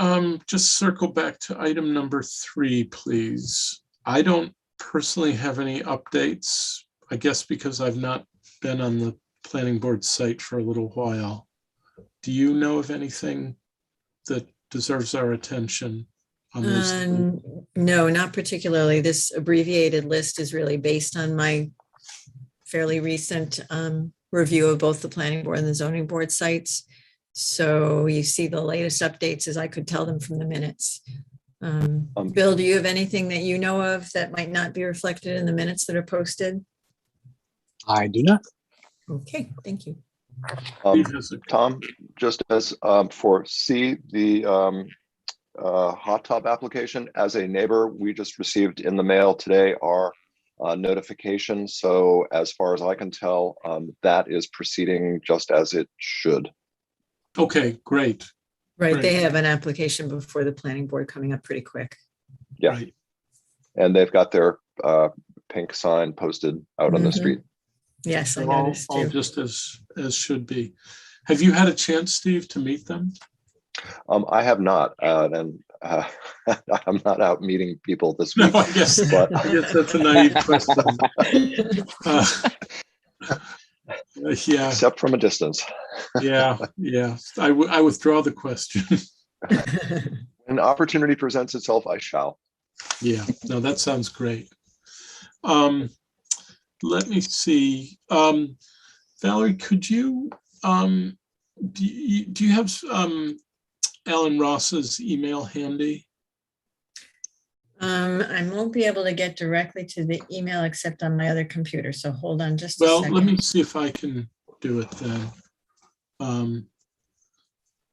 S1: just circle back to item number 3, please? I don't personally have any updates, I guess because I've not been on the planning board site for a little while. Do you know of anything that deserves our attention on those?
S2: No, not particularly. This abbreviated list is really based on my fairly recent review of both the planning board and the zoning board sites. So you see the latest updates as I could tell them from the minutes. Bill, do you have anything that you know of that might not be reflected in the minutes that are posted?
S6: I do not.
S2: Okay, thank you.
S4: Tom, just as for C, the hot tub application, as a neighbor, we just received in the mail today our notification. So as far as I can tell, that is proceeding just as it should.
S1: Okay, great.
S2: Right, they
S1: Great.
S2: have an application before the planning board coming up pretty quick.
S4: Yeah.
S1: Right.
S4: And they've got their pink sign posted out on the
S2: Mhm.
S4: street.
S2: Yes, I
S1: All
S2: noticed
S1: all
S2: too.
S1: just as should be. Have you had a chance, Steve, to meet them?
S4: I have not, and I'm not out meeting people this
S1: No,
S4: week.
S1: I guess that's a naive question. Yeah,
S4: Except from a distance.
S1: yeah. I withdraw the question.
S4: When opportunity presents itself, I shall.
S1: Yeah, no, that sounds great. Let me see. Valerie, could you, do you have Alan Ross's email handy?
S2: I won't be able to get directly to the email except on my other computer, so hold on just a
S1: Well,
S2: second.
S1: let me see if I can do it then.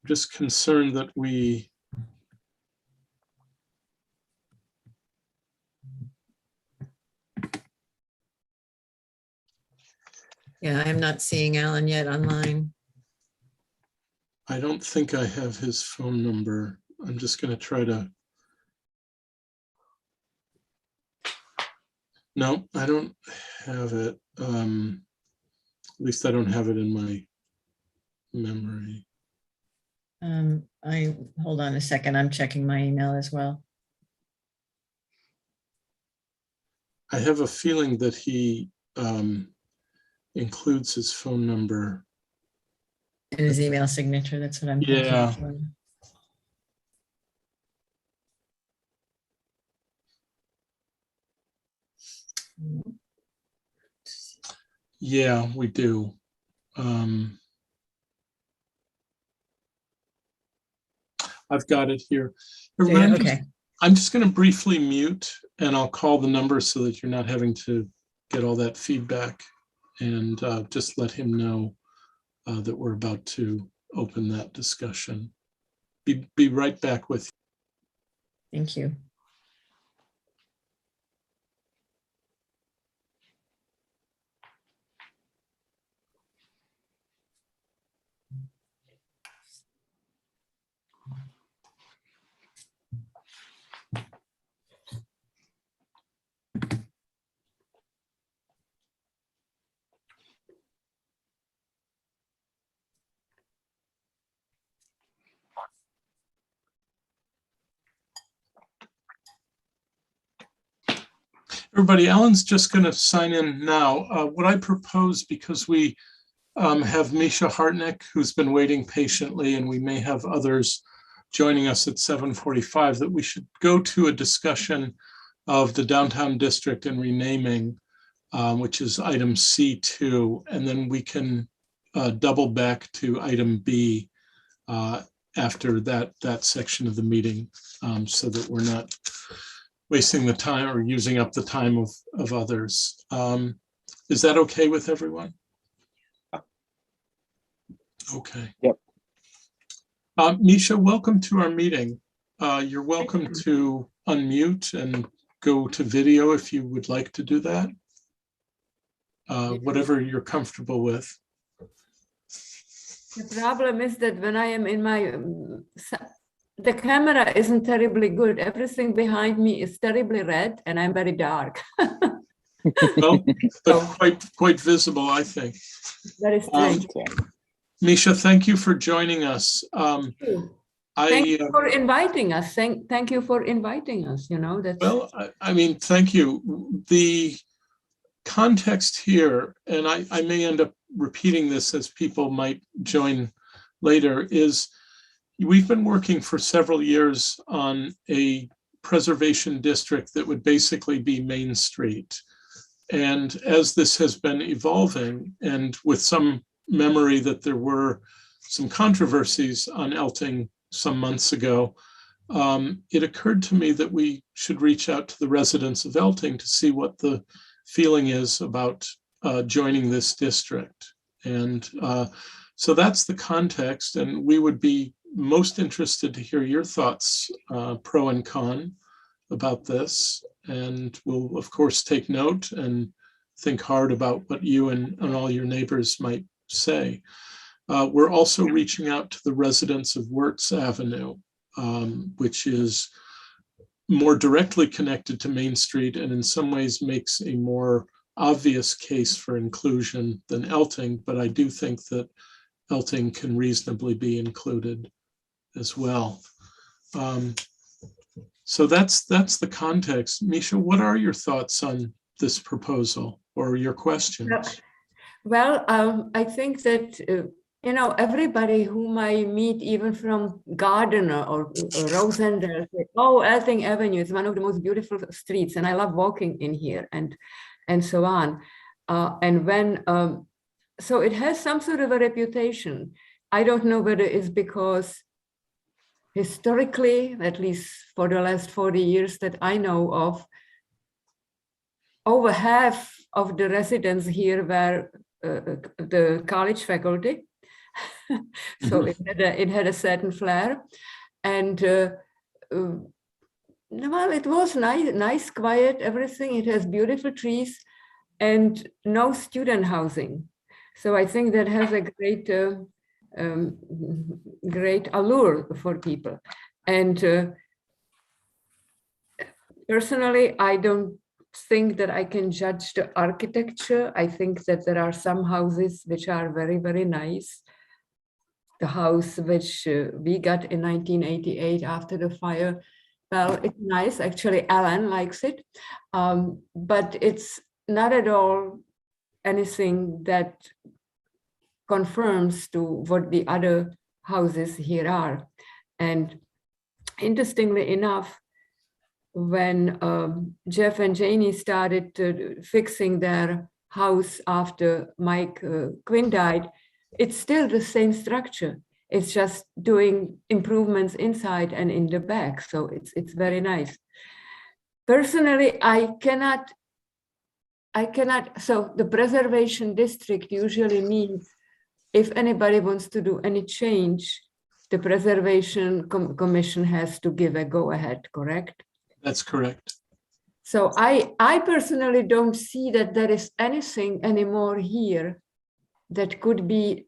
S1: Just concerned that we.
S2: Yeah, I'm not seeing Alan yet online.
S1: I don't think I have his phone number. I'm just going to try to. No, I don't have it. At least I don't have it in my memory.
S2: Hold on a second. I'm checking my email as well.
S1: I have a feeling that he includes his phone number.
S2: In his email signature, that's what I'm thinking.
S1: Yeah. Yeah, we do. I've got it here.
S2: Yeah, okay.
S1: I'm just going to briefly mute and I'll call the number so that you're not having to get all that feedback, and just let him know that we're about to open that discussion. Be right back with you.
S2: Thank you.
S1: Everybody, Alan's just going to sign in now. What I propose, because we have Misha Hartnick, who's been waiting patiently, and we may have others joining us at 7:45, that we should go to a discussion of the downtown district and renaming, which is item C2, and then we can double back to item B after that section of the meeting, so that we're not wasting the time or using up the time of others. Is that okay with everyone? Okay.
S5: Yep.
S1: Misha, welcome to our meeting. You're welcome to unmute and go to video if you would like to do that. Whatever you're comfortable with.
S9: The problem is that when I am in my, the camera isn't terribly good. Everything behind me is terribly red and I'm very dark.
S1: Well, but quite visible, I think.
S9: Very strange.
S1: Misha, thank you for joining us.
S9: Thank you for inviting us. Thank you for inviting us. You know, that's
S1: well, I mean, thank you. The context here, and I may end up repeating this as people might join later, is we've been working for several years on a preservation district that would basically be Main Street. And as this has been evolving, and with some memory that there were some controversies on Elting some months ago, it occurred to me that we should reach out to the residents of Elting to see what the feeling is about joining this district. And so that's the context, and we would be most interested to hear your thoughts, pro and con, about this. And we'll, of course, take note and think hard about what you and all your neighbors might say. We're also reaching out to the residents of Wirtz Avenue, which is more directly connected to Main Street and in some ways makes a more obvious case for inclusion than Elting, but I do think that Elting can reasonably be included as well. So that's the context. Misha, what are your thoughts on this proposal or your questions?
S9: Well, I think that, everybody whom I meet, even from Gardner or Rosendale, say, oh, Elting Avenue is one of the most beautiful streets, and I love walking in here, and so on. And when, so it has some sort of a reputation. I don't know whether it's because historically, at least for the last 40 years that I know of, over half of the residents here were the college faculty. So it had a certain flair. And well, it was nice, quiet, everything. It has beautiful trees and no student housing. So I think that has a great great allure for people. And personally, I don't think that I can judge the architecture. I think that there are some houses which are very, very nice. The house which we got in 1988 after the fire, well, it's nice. Actually, Alan likes it, but it's not at all anything that confirms to what the other houses here are. And interestingly enough, when Jeff and Janie started fixing their house after Mike Quinn died, it's still the same structure. It's just doing improvements inside and in the back. So it's very nice. Personally, I cannot, so the preservation district usually means if anybody wants to do any change, the preservation commission has to give a go-ahead, correct?
S1: That's correct.
S9: So I personally don't see that there is anything anymore here that could be,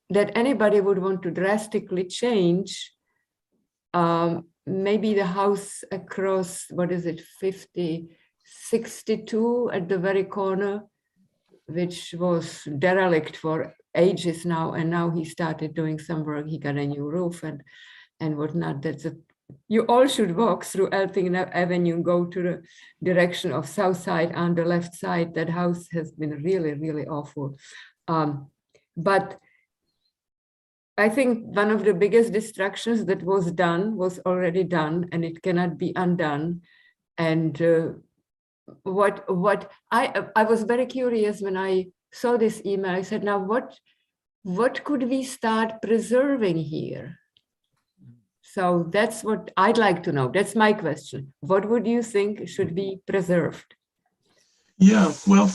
S9: that anybody would want to drastically change. Maybe the house across, what is it, 62 at the very corner, which was derelict for ages now, and now he started doing some work. He got a new roof and whatnot. You all should walk through Elting Avenue, go to the direction of South Side on the left side. That house has been really, really awful. But I think one of the biggest destructions that was done was already done, and it cannot be undone. And what I was very curious when I saw this email. I said, now what could we start preserving here? So that's what I'd like to know. That's my question. What would you think should be preserved?
S1: Yeah, well,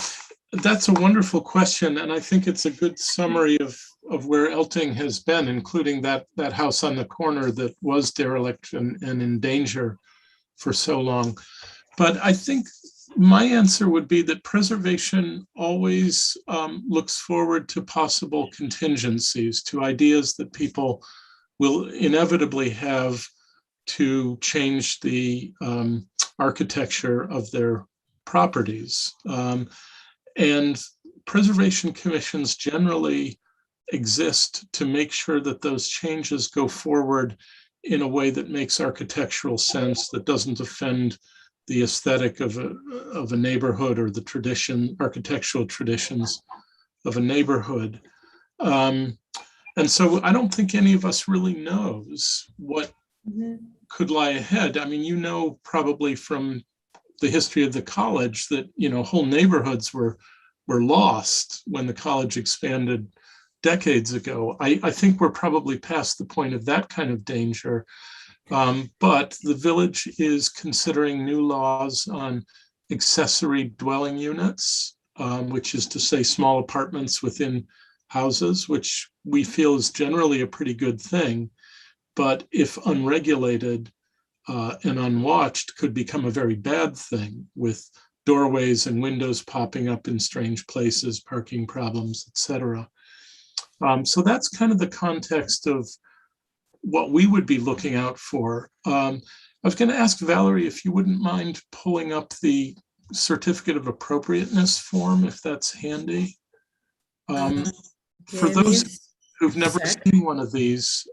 S1: that's a wonderful question. And I think it's a good summary of where Elting has been, including that house on the corner that was derelict and in danger for so long. But I think my answer would be that preservation always looks forward to possible contingencies, to ideas that people will inevitably have to change the architecture of their properties. And preservation commissions generally exist to make sure that those changes go forward in a way that makes architectural sense, that doesn't offend the aesthetic of a neighborhood or the architectural traditions of a neighborhood. And so I don't think any of us really knows what could lie ahead. I mean, you know, probably from the history of the college that, you know, whole neighborhoods were lost when the college expanded decades ago. I think we're probably past the point of that kind of danger. But the village is considering new laws on accessory dwelling units, which is to say small apartments within houses, which we feel is generally a pretty good thing, but if unregulated and unwatched, could become a very bad thing, with doorways and windows popping up in strange places, parking problems, etc. So that's kind of the context of what we would be looking out for. I was going to ask Valerie if you wouldn't mind pulling up the certificate of appropriateness form, if that's handy. For those who've never seen one of these,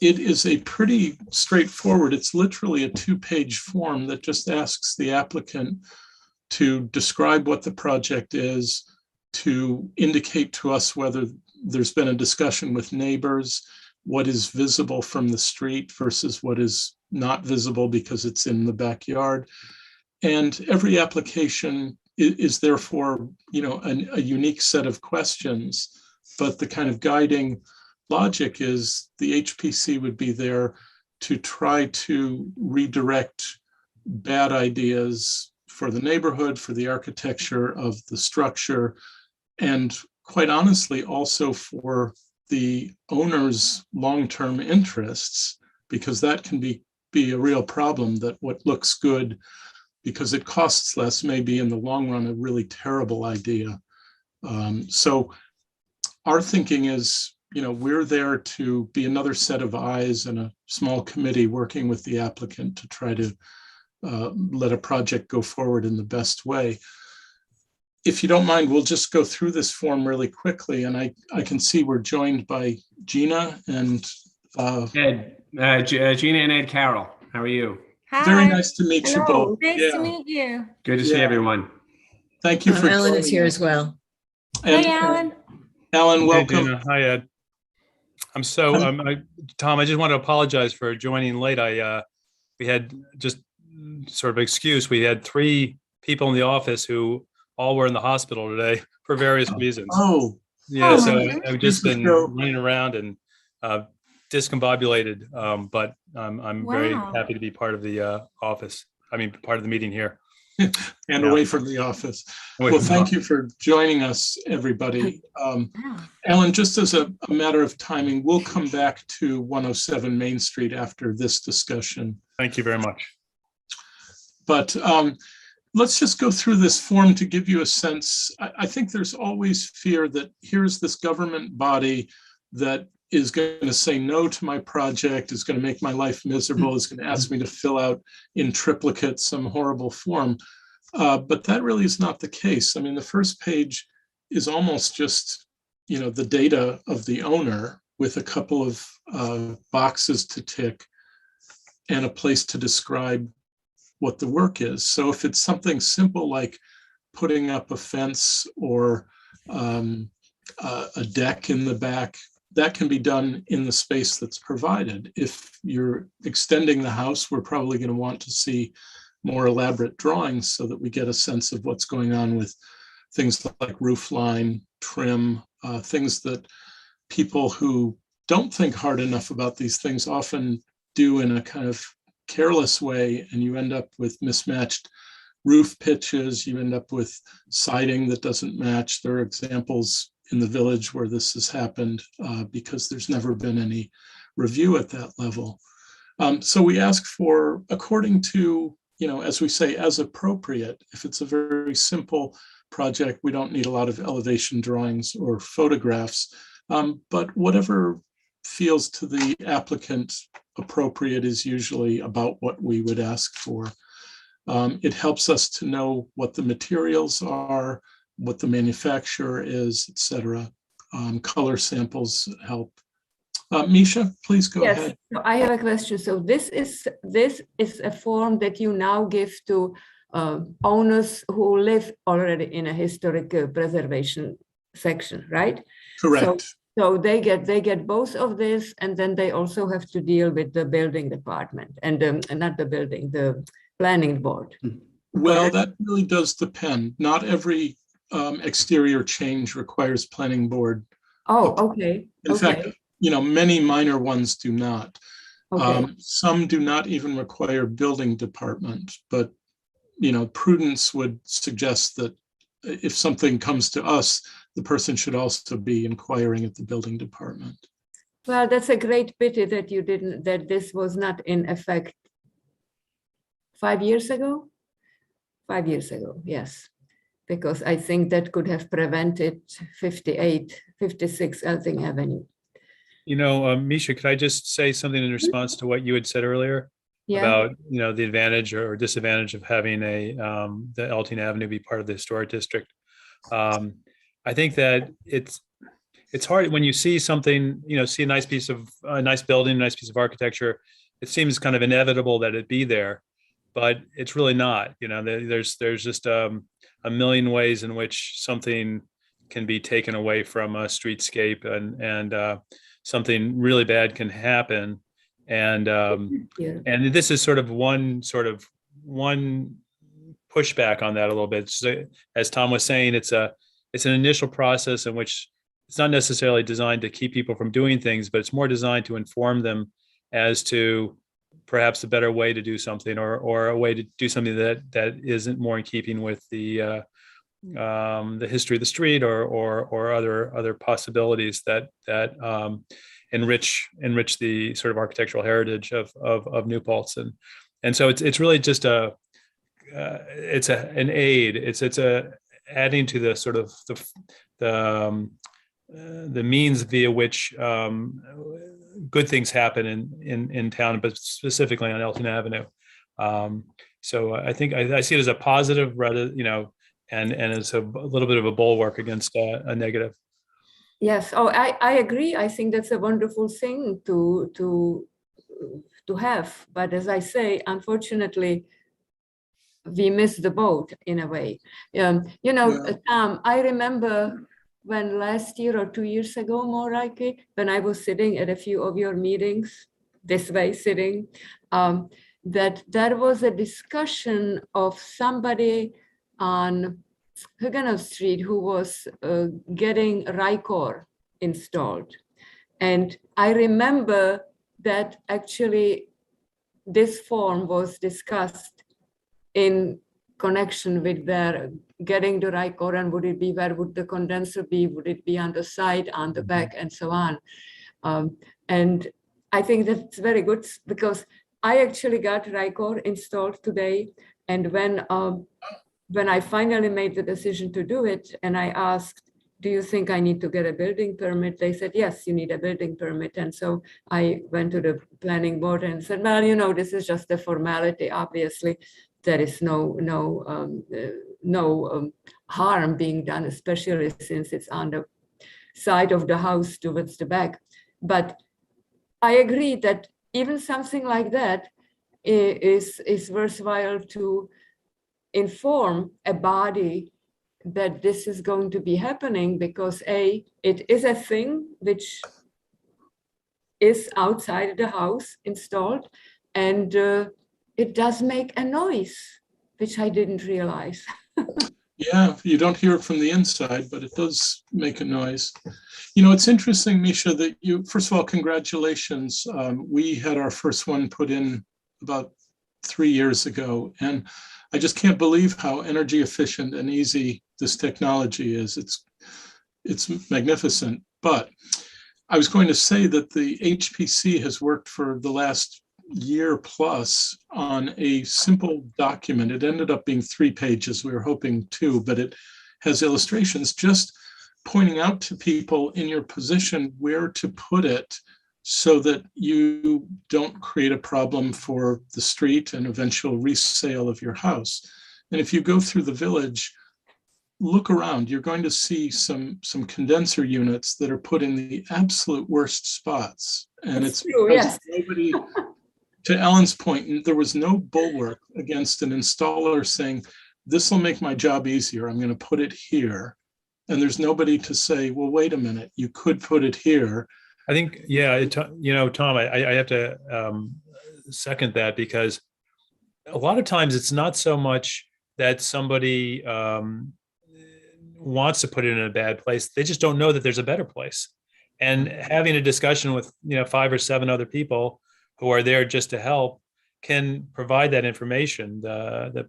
S1: it is a pretty straightforward, it's literally a 2-page form that just asks the applicant to describe what the project is, to indicate to us whether there's been a discussion with neighbors, what is visible from the street versus what is not visible because it's in the backyard. And every application is therefore, a unique set of questions, but the kind of guiding logic is the HPC would be there to try to redirect bad ideas for the neighborhood, for the architecture of the structure, and quite honestly, also for the owner's long-term interests, because that can be a real problem, that what looks good because it costs less may be in the long run a really terrible idea. So our thinking is, we're there to be another set of eyes and a small committee working with the applicant to try to let a project go forward in the best way. If you don't mind, we'll just go through this form really quickly. And I can see we're joined by Gina and
S10: Ed, Gina and Ed Carroll. How are you?
S1: very nice to meet you both.
S11: Nice to meet you.
S10: Good to see everyone.
S1: Thank you for
S2: Alan is
S1: joining
S2: here
S1: us.
S2: as well.
S1: And,
S11: Hey, Alan.
S1: Alan, welcome.
S12: Hey, Gina. Hi, Ed. Tom, I just want to apologize for joining late. We had just sort of excuse. We had 3 people in the office who all were in the hospital today for various reasons.
S1: Oh,
S12: Yeah, so
S11: okay.
S12: I've just
S1: This is
S12: been
S1: so-
S12: running around and discombobulated, but I'm very
S11: Wow.
S12: happy to be part of the office. I mean, part of the meeting here.
S1: and
S12: Yeah.
S1: away from the office.
S12: Away
S1: Well,
S12: from the
S1: thank
S12: office.
S1: you for joining us, everybody.
S11: Wow.
S1: Alan, just as a matter of timing, we'll come back to 107 Main Street after this discussion.
S12: Thank you very much.
S1: But let's just go through this form to give you a sense. I think there's always fear that here's this government body that is going to say no to my project, is going to make my life miserable, is going to ask me to fill out in triplicate some horrible form. But that really is not the case. I mean, the first page is almost just, the data of the owner with a couple of boxes to tick and a place to describe what the work is. So if it's something simple like putting up a fence or a deck in the back, that can be done in the space that's provided. If you're extending the house, we're probably going to want to see more elaborate drawings so that we get a sense of what's going on with things like roof line, trim, things that people who don't think hard enough about these things often do in a kind of careless way, and you end up with mismatched roof pitches, you end up with siding that doesn't match. There are examples in the village where this has happened because there's never been any review at that level. So we ask for, according to, as we say, as appropriate. If it's a very simple project, we don't need a lot of elevation drawings or photographs, but whatever feels to the applicant appropriate is usually about what we would ask for. It helps us to know what the materials are, what the manufacturer is, etc. Color samples help. Misha, please go
S9: Yes,
S1: ahead.
S9: so I have a question. So this is a form that you now give to owners who live already in a historic preservation section, right?
S1: Correct.
S9: So they get both of this, and then they also have to deal with the building department and not the building, the planning board.
S1: Well, that really does depend. Not every exterior change requires planning board.
S9: Oh, okay.
S1: In fact, many minor ones do not.
S9: Okay.
S1: Some do not even require building department, but prudence would suggest that if something comes to us, the person should also be inquiring at the building department.
S9: Well, that's a great pity that this was not in effect 5 years ago. 5 years ago, yes. Because I think that could have prevented 56 Elthing Avenue.
S12: Misha, could I just say something in response to what you had said earlier about, the advantage or disadvantage of having the Elthing Avenue be part of the historic district? I think that it's it's hard when you see something, see a nice building, a nice piece of architecture. It seems kind of inevitable that it be there, but it's really not. There's just a million ways in which something can be taken away from a streetscape, and something really bad can happen. And this is sort of one pushback on that a little bit. So, as Tom was saying, it's an initial process in which it's not necessarily designed to keep people from doing things, but it's more designed to inform them as to perhaps a better way to do something, or a way to do something that isn't more in keeping with the history of the street, or other possibilities that enrich the sort of architectural heritage of New Paltz. And so it's really just an aid. It's adding to the sort of the means via which good things happen in town, but specifically on Elton Avenue. So I think I see it as a positive, rather, and it's a little bit of a bulwark against a negative.
S9: Yes. Oh, I agree. I think that's a wonderful thing to have. But as I say, unfortunately, we missed the boat in a way. Tom, I remember when last year or 2 years ago, more likely, when I was sitting at a few of your meetings, this way sitting, that there was a discussion of somebody on Huguenot Street who was getting Rycor installed. And I remember that actually this form was discussed in connection with their getting the Rycor, and would it be, where would the condenser be? Would it be on the side, on the back, and so on? And I think that's very good, because I actually got Rycor installed today. And when I finally made the decision to do it, and I asked, do you think I need to get a building permit? They said, yes, you need a building permit. And so I went to the planning board and said, well, this is just a formality. Obviously, there is no harm being done, especially since it's on the side of the house towards the back. But I agree that even something like that is worthwhile to inform a body that this is going to be happening, because it is a thing which is outside the house installed, and it does make a noise, which I didn't realize.
S1: Yeah, you don't hear it from the inside, but it does make a noise. It's interesting, Misha, that first of all, congratulations. We had our first one put in about 3 years ago, and I just can't believe how energy efficient and easy this technology is. It's magnificent. But I was going to say that the HPC has worked for the last year plus on a simple document. It ended up being 3 pages. We were hoping 2, but it has illustrations just pointing out to people in your position where to put it, so that you don't create a problem for the street and eventual resale of your house. And if you go through the village, look around, you're going to see some condenser units that are put in the absolute worst spots. And it's
S9: true,
S1: because
S9: yes.
S1: nobody, to Ellen's point, there was no bulwark against an installer saying, this will make my job easier, I'm going to put it here. And there's nobody to say, well, wait a minute, you could put it here.
S12: I think, Tom, I have to second that, because a lot of times it's not so much that somebody wants to put it in a bad place. They just don't know that there's a better place. And having a discussion with, 5 or 7 other people who are there just to help can provide that information. The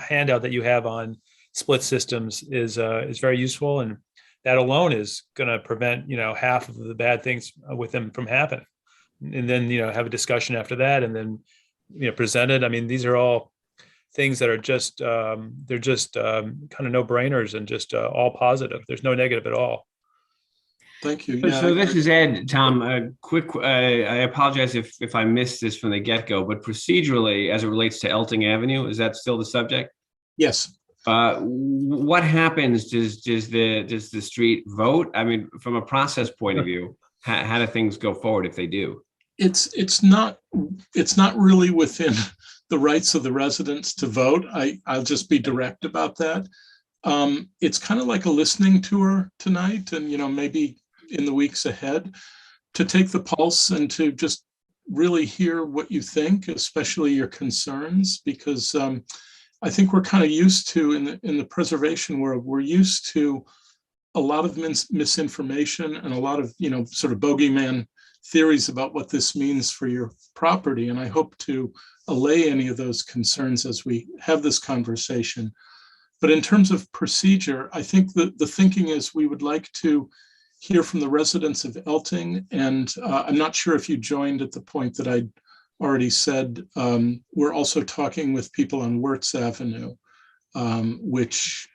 S12: handout that you have on split systems is very useful, and that alone is going to prevent, half of the bad things with them from happening. And then, have a discussion after that, and then, present it. I mean, these are all things that are just, they're just kind of no-brainers, and just all positive. There's no negative at all.
S1: Thank you. Yeah,
S10: So this is Ed. Tom, I apologize if I missed this from the get-go, but procedurally, as it relates to Elting Avenue, is that still the subject?
S1: Yes.
S10: What happens? Does the street vote? I mean, from a process point of view, how do things go forward if they do?
S1: It's not really within the rights of the residents to vote. I'll just be direct about that. It's kind of like a listening tour tonight, and maybe in the weeks ahead, to take the pulse and to just really hear what you think, especially your concerns, because I think we're kind of used to in the preservation world, we're used to a lot of misinformation and a lot of sort of bogeyman theories about what this means for your property. And I hope to allay any of those concerns as we have this conversation. But in terms of procedure, I think the thinking is we would like to hear from the residents of Elting. And I'm not sure if you joined at the point that I already said, we're also talking with people on Wirtz Avenue, which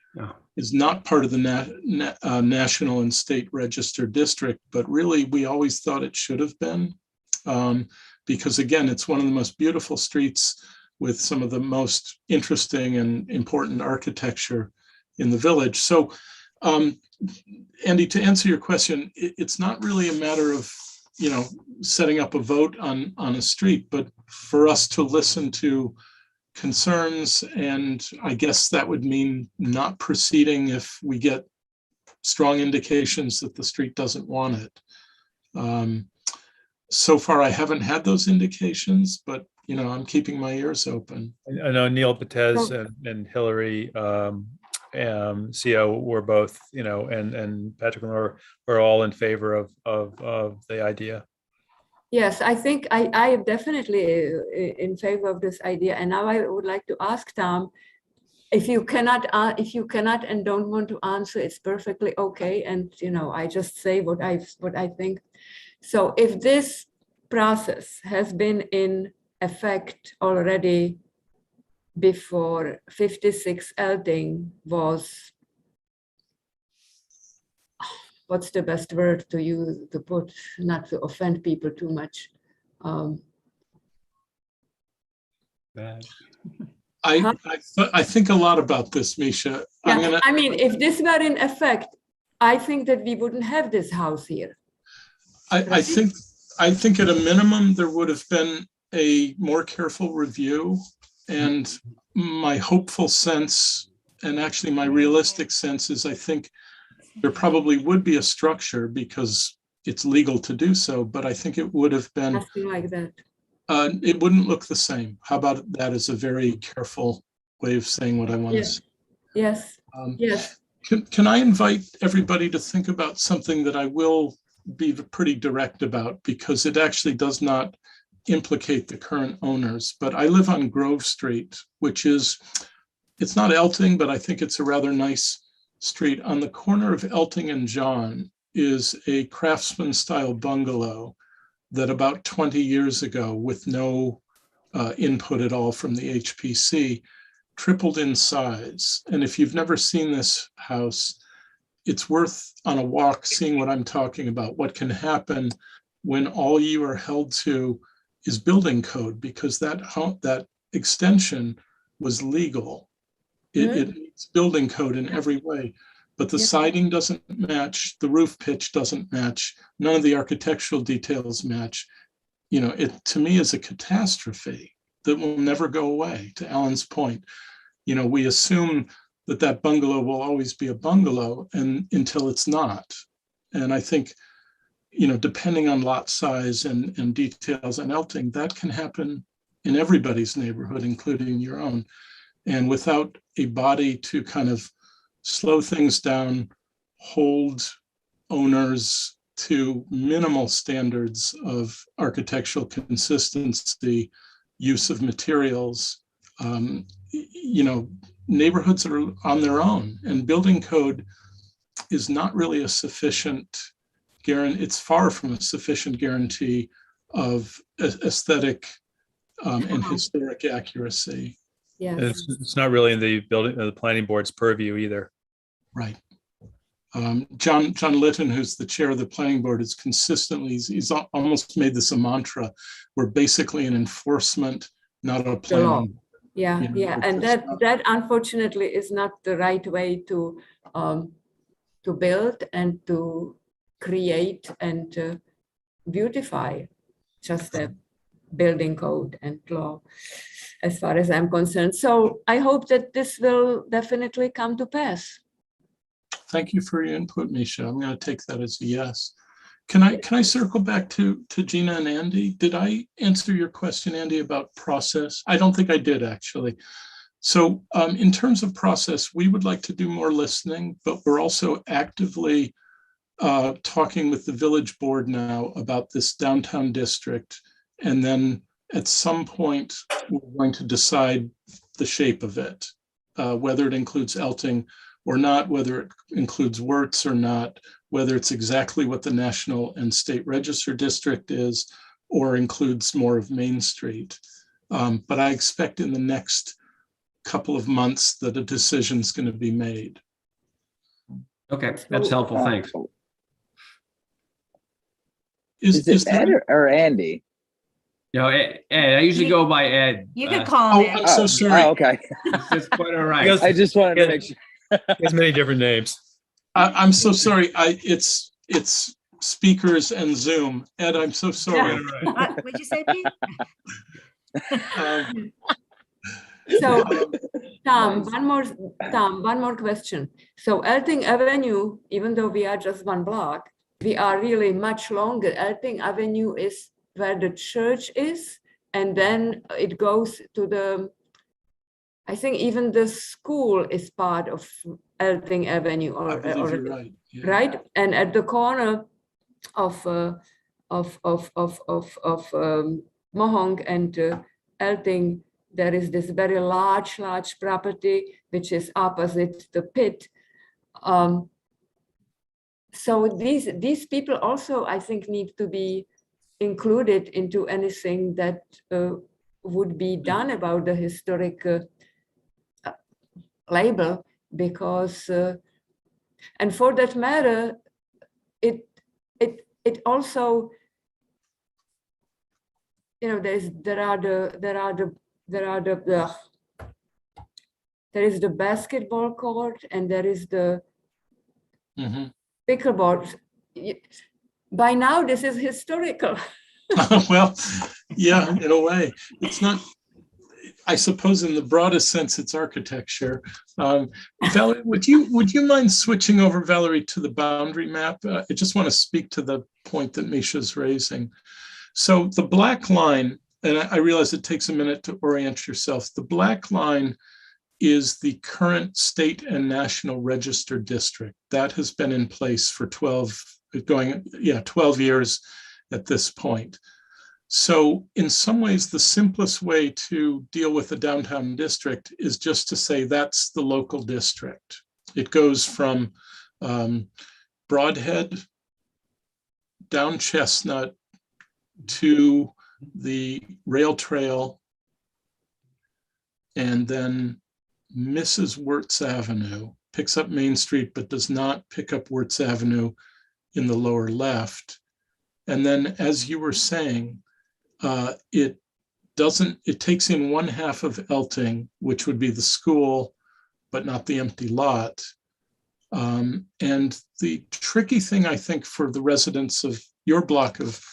S1: is not part of the National and State Register District, but really we always thought it should have been, because again, it's one of the most beautiful streets with some of the most interesting and important architecture in the village. So, Andy, to answer your question, it's not really a matter of setting up a vote on a street, but for us to listen to concerns, and I guess that would mean not proceeding if we get strong indications that the street doesn't want it. So far, I haven't had those indications, but I'm keeping my ears open.
S12: I know Neil Patez and Hillary CO were both, and Patrick Lenore were all in favor of the idea.
S9: Yes, I think I am definitely in favor of this idea. And now I would like to ask Tom, if you cannot and don't want to answer, it's perfectly okay. And I just say what I think. So if this process has been in effect already before 56 Elting was, what's the best word to use, to put, not to offend people too much?
S10: Bad.
S1: I think a lot about this, Misha.
S9: Yeah, I mean, if this were in effect, I think that we wouldn't have this house here.
S1: I think at a minimum, there would have been a more careful review, and my hopeful sense, and actually my realistic sense, is I think there probably would be a structure because it's legal to do so, but I think it would have been
S9: nothing like that.
S1: It wouldn't look the same. How about that as a very careful way of saying what I want to say?
S9: Yes. Yes.
S1: Can I invite everybody to think about something that I will be pretty direct about, because it actually does not implicate the current owners, but I live on Grove Street, which is, it's not Elting, but I think it's a rather nice street. On the corner of Elting and John is a craftsman style bungalow that about 20 years ago, with no input at all from the HPC, tripled in size. And if you've never seen this house, it's worth on a walk seeing what I'm talking about, what can happen when all you are held to is building code, because that extension was legal. It meets building code in every way, but the siding doesn't match, the roof pitch doesn't match, none of the architectural details match. It to me is a catastrophe that will never go away. To Alan's point, we assume that bungalow will always be a bungalow, and until it's not. And I think, depending on lot size and details on Elting, that can happen in everybody's neighborhood, including your own. And without a body to kind of slow things down, hold owners to minimal standards of architectural consistency, use of materials, neighborhoods are on their own, and building code is not really a sufficient guarantee. It's far from a sufficient guarantee of aesthetic and historic accuracy.
S9: Yes.
S12: It's not really in the planning board's purview either.
S1: Right. John Litton, who's the chair of the planning board, is consistently, he's almost made this a mantra. We're basically an enforcement, not a planning
S9: Yeah,
S1: you know,
S9: yeah,
S1: it's
S9: and
S1: just
S9: that unfortunately is not the right way to build and to create and beautify just a building code and law, as far as I'm concerned. So I hope that this will definitely come to pass.
S1: Thank you for your input, Misha. I'm going to take that as a yes. Can I circle back to Gina and Andy? Did I answer your question, Andy, about process? I don't think I did, actually. So in terms of process, we would like to do more listening, but we're also actively talking with the village board now about this downtown district. And then at some point, we're going to decide the shape of it, whether it includes Elting or not, whether it includes Wirtz or not, whether it's exactly what the National and State Register District is, or includes more of Main Street. But I expect in the next couple of months that a decision is going to be made.
S10: Okay, that's helpful. Thanks.
S5: Is it
S1: there
S5: Ed or Andy?
S10: No, Ed, I usually go by Ed.
S11: You could call him.
S1: I'm so sorry.
S5: Oh, okay.
S10: It's quite all right.
S12: Because-
S5: I just wanted to
S12: Yeah.
S5: make sure.
S12: There's many different names.
S1: I'm so sorry. It's speakers and Zoom. Ed, I'm so sorry.
S11: What'd you say, Pete?
S9: So, Tom, one more question. So Elting Avenue, even though we are just one block, we are really much longer. Elting Avenue is where the church is, and then it goes to the, I think even the school is part of Elting Avenue,
S1: I believe
S9: or
S1: you're right. Yeah.
S9: right? And at the corner of Mohong and Elting, there is this very large property which is opposite the pit. So these people also, I think, need to be included into anything that would be done about the historic label, because, and for that matter, it also, you know, there is the basketball court and there is the pickleball. By now, this is historical.
S1: Well, yeah, in a way. It's not, I suppose in the broadest sense, it's architecture. Valerie, would you mind switching over, Valerie, to the boundary map? I just want to speak to the point that Misha's raising. So the black line, and I realize it takes a minute to orient yourself. The black line is the current state and national register district. That has been in place for 12 years at this point. So in some ways, the simplest way to deal with the downtown district is just to say that's the local district. It goes from Broadhead down Chestnut to the rail trail, and then misses Wirtz Avenue, picks up Main Street, but does not pick up Wirtz Avenue in the lower left. And then, as you were saying, it takes in one half of Elting, which would be the school, but not the empty lot. And the tricky thing, I think, for the residents of your block of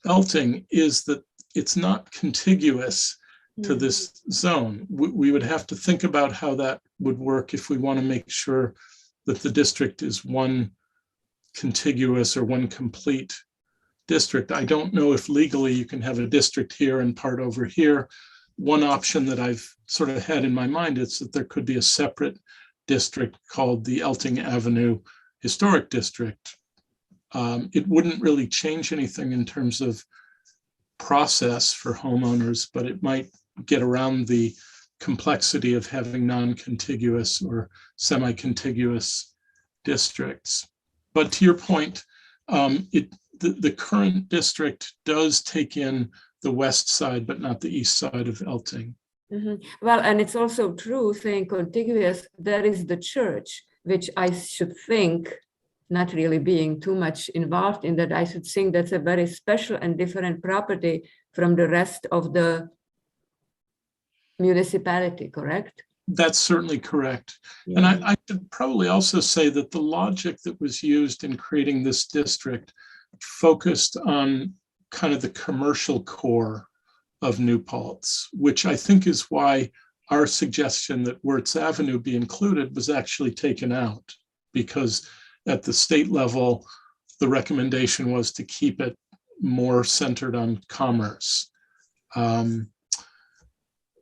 S1: Elting is that it's not contiguous to this zone. We would have to think about how that would work if we want to make sure that the district is one contiguous or one complete district. I don't know if legally you can have a district here and part over here. One option that I've sort of had in my mind is that there could be a separate district called the Elting Avenue Historic District. It wouldn't really change anything in terms of process for homeowners, but it might get around the complexity of having non-contiguous or semi-contiguous districts. But to your point, the current district does take in the west side, but not the east side of Elting.
S9: Well, and it's also true, saying contiguous, there is the church, which I should think, not really being too much involved in that, I should think that's a very special and different property from the rest of the municipality, correct?
S1: That's certainly correct. And I should probably also say that the logic that was used in creating this district focused on kind of the commercial core of New Paltz, which I think is why our suggestion that Wirtz Avenue be included was actually taken out, because at the state level, the recommendation was to keep it more centered on commerce.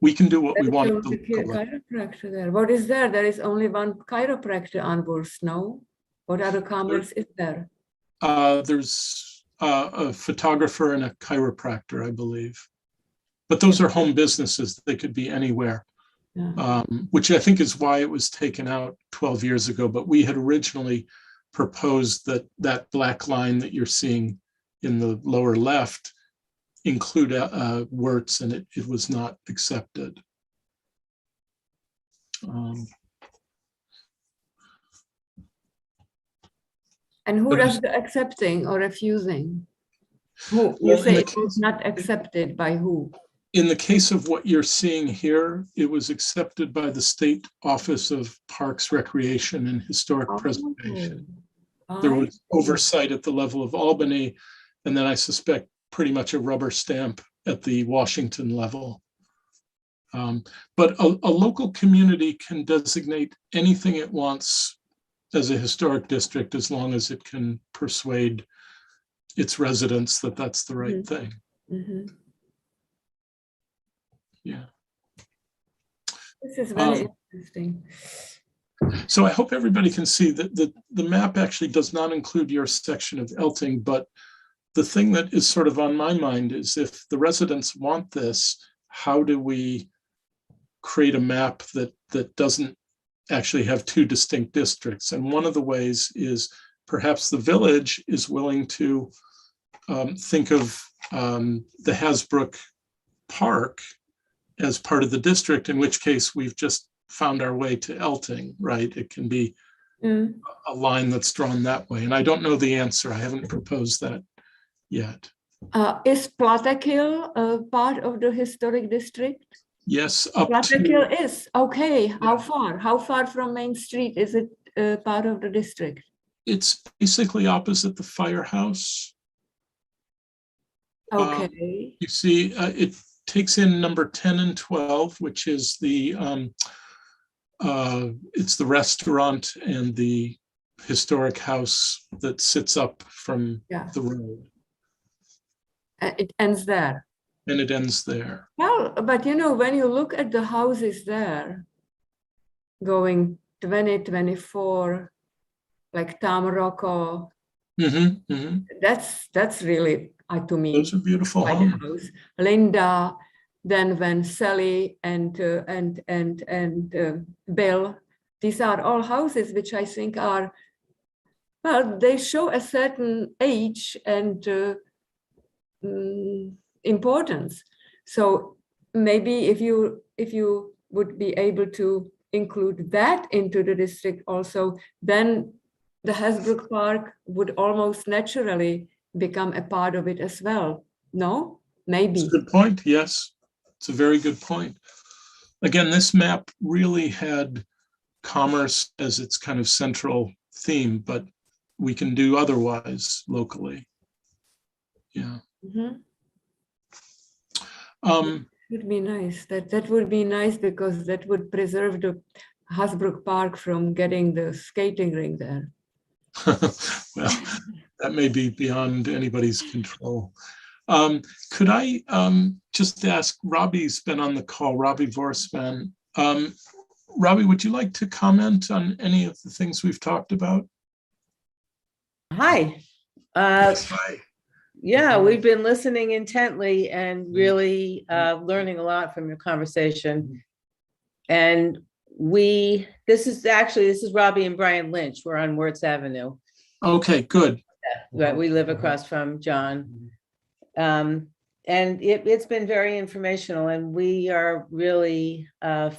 S1: We can do what we want.
S9: There's a chiropractor there. What is there? There is only one chiropractor on Wirtz, no? What other commerce is there?
S1: There's a photographer and a chiropractor, I believe. But those are home businesses. They could be anywhere, which I think is why it was taken out 12 years ago. But we had originally proposed that that black line that you're seeing in the lower left include Wirtz, and it was not accepted.
S9: And who does the accepting or refusing? Who you say it was not accepted by who?
S1: In the case of what you're seeing here, it was accepted by the State Office of Parks, Recreation, and Historic Preservation. There was oversight at the level of Albany, and then I suspect pretty much a rubber stamp at the Washington level. But a local community can designate anything it wants as a historic district as long as it can persuade its residents that that's the right thing. Yeah.
S9: This is very interesting.
S1: So I hope everybody can see that the map actually does not include your section of Elting, but the thing that is sort of on my mind is if the residents want this, how do we create a map that doesn't actually have two distinct districts? And one of the ways is perhaps the village is willing to think of the Hasbrook Park as part of the district, in which case we've just found our way to Elting, right? It can be a line that's drawn that way. And I don't know the answer. I haven't proposed that yet.
S9: Is Plattekill a part of the historic district?
S1: Yes, up
S9: Plattekill
S1: to,
S9: is. Okay, how far? How far from Main Street is it part of the district?
S1: it's basically opposite the Firehouse.
S9: Okay.
S1: You see, it takes in number 10 and 12, which is the it's the restaurant and the historic house that sits up from the road.
S9: It ends there.
S1: And it ends there.
S9: Well, but you know, when you look at the houses there, going 2024, like Tamaroko, that's really, to me,
S1: those are beautiful homes.
S9: Linda, then when Sally and Bill, these are all houses which I think are, well, they show a certain age and importance. So maybe if you would be able to include that into the district also, then the Hasbrook Park would almost naturally become a part of it as well. No? Maybe.
S1: That's a good point. Yes, it's a very good point. Again, this map really had commerce as its kind of central theme, but we can do otherwise locally. Yeah.
S9: Would be nice. That would be nice because that would preserve the Hasbrook Park from getting the skating rink there.
S1: Well, that may be beyond anybody's control. Could I just ask, Robbie's been on the call, Robbie Vorspan. Robbie, would you like to comment on any of the things we've talked about?
S13: Hi.
S1: Hi.
S13: Yeah, we've been listening intently and really learning a lot from your conversation. And this is Robbie and Brian Lynch. We're on Wirtz Avenue.
S1: Okay, good.
S13: Right, we live across from John. And it's been very informational, and we are really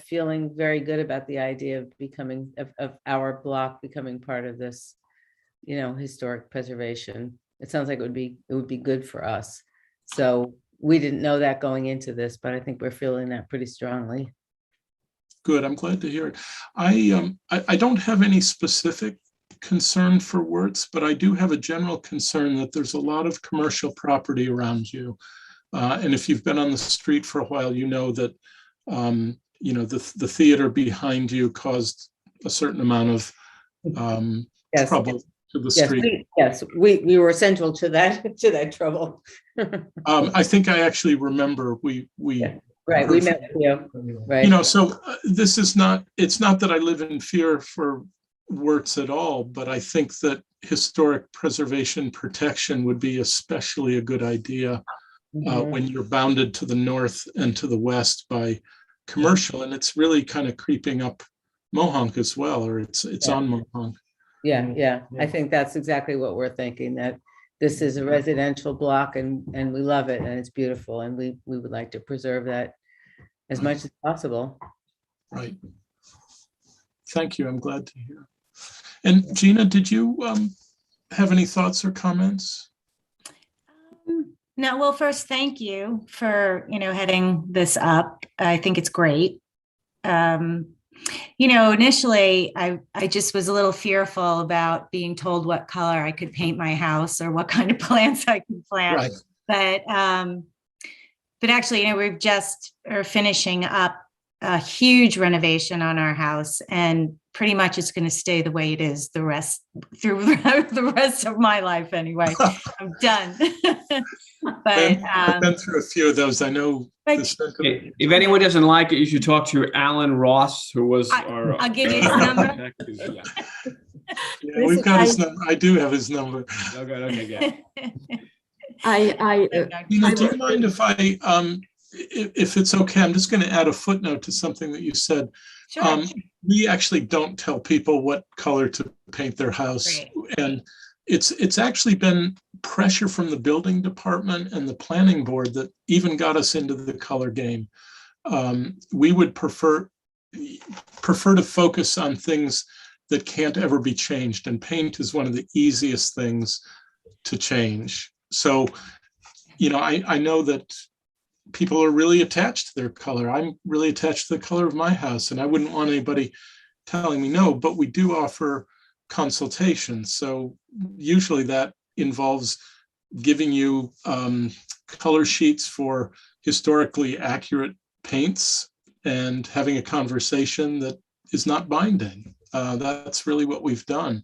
S13: feeling very good about the idea of our block becoming part of this, historic preservation. It sounds like it would be good for us. So we didn't know that going into this, but I think we're feeling that pretty strongly.
S1: Good, I'm glad to hear it. I don't have any specific concern for Wirtz, but I do have a general concern that there's a lot of commercial property around you. And if you've been on the street for a while, you know that, the theater behind you caused a certain amount of
S13: Yes.
S1: trouble to the
S13: Yes,
S1: street.
S13: we were central to that trouble.
S1: I think I actually remember we
S13: Right, we met with you, right?
S1: So it's not that I live in fear for Wirtz at all, but I think that historic preservation protection would be especially a good idea when you're bounded to the north and to the west by commercial, and it's really kind of creeping up Mohonk as well, or it's on Mohonk.
S13: Yeah. I think that's exactly what we're thinking, that this is a residential block and we love it and it's beautiful, and we would like to preserve that as much as possible.
S1: Right. Thank you. I'm glad to hear. And Gina, did you have any thoughts or comments?
S11: No, well, first, thank you for, heading this up. I think it's great. Initially, I just was a little fearful about being told what color I could paint my house or what kind of plants I could plant. Right. But actually, we just are finishing up a huge renovation on our house, and pretty much it's going to stay the way it is through the rest of my life anyway. I'm done. But
S1: I've been through a few of those. I know.
S10: If anyone doesn't like it, you should talk to Alan Ross, who was
S11: I'll give you his number.
S1: Yeah, we've got his number. I do have his number.
S10: Okay, yeah.
S1: Do you mind if it's okay? I'm just going to add a footnote to something that you said.
S11: Sure.
S1: We actually don't tell people what color to paint their house, and it's actually been pressure from the building department and the planning board that even got us into the color game. We would prefer to focus on things that can't ever be changed, and paint is one of the easiest things to change. So, I know that people are really attached to their color. I'm really attached to the color of my house, and I wouldn't want anybody telling me no, but we do offer consultations. So usually that involves giving you color sheets for historically accurate paints and having a conversation that is not binding. That's really what we've done.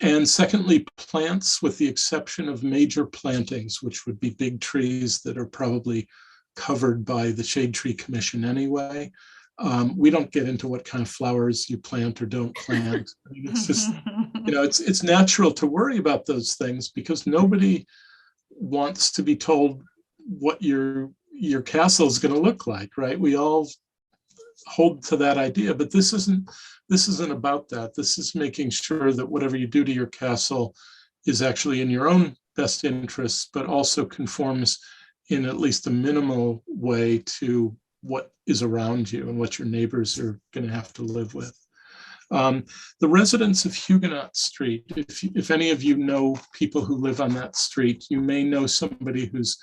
S1: And secondly, plants, with the exception of major plantings, which would be big trees that are probably covered by the Shade Tree Commission anyway. We don't get into what kind of flowers you plant or don't plant. It's just, it's natural to worry about those things because nobody wants to be told what your castle is going to look like, right? We all hold to that idea, but this isn't about that. This is making sure that whatever you do to your castle is actually in your own best interests, but also conforms in at least a minimal way to what is around you and what your neighbors are going to have to live with. The residents of Huguenot Street, if any of you know people who live on that street, you may know somebody who's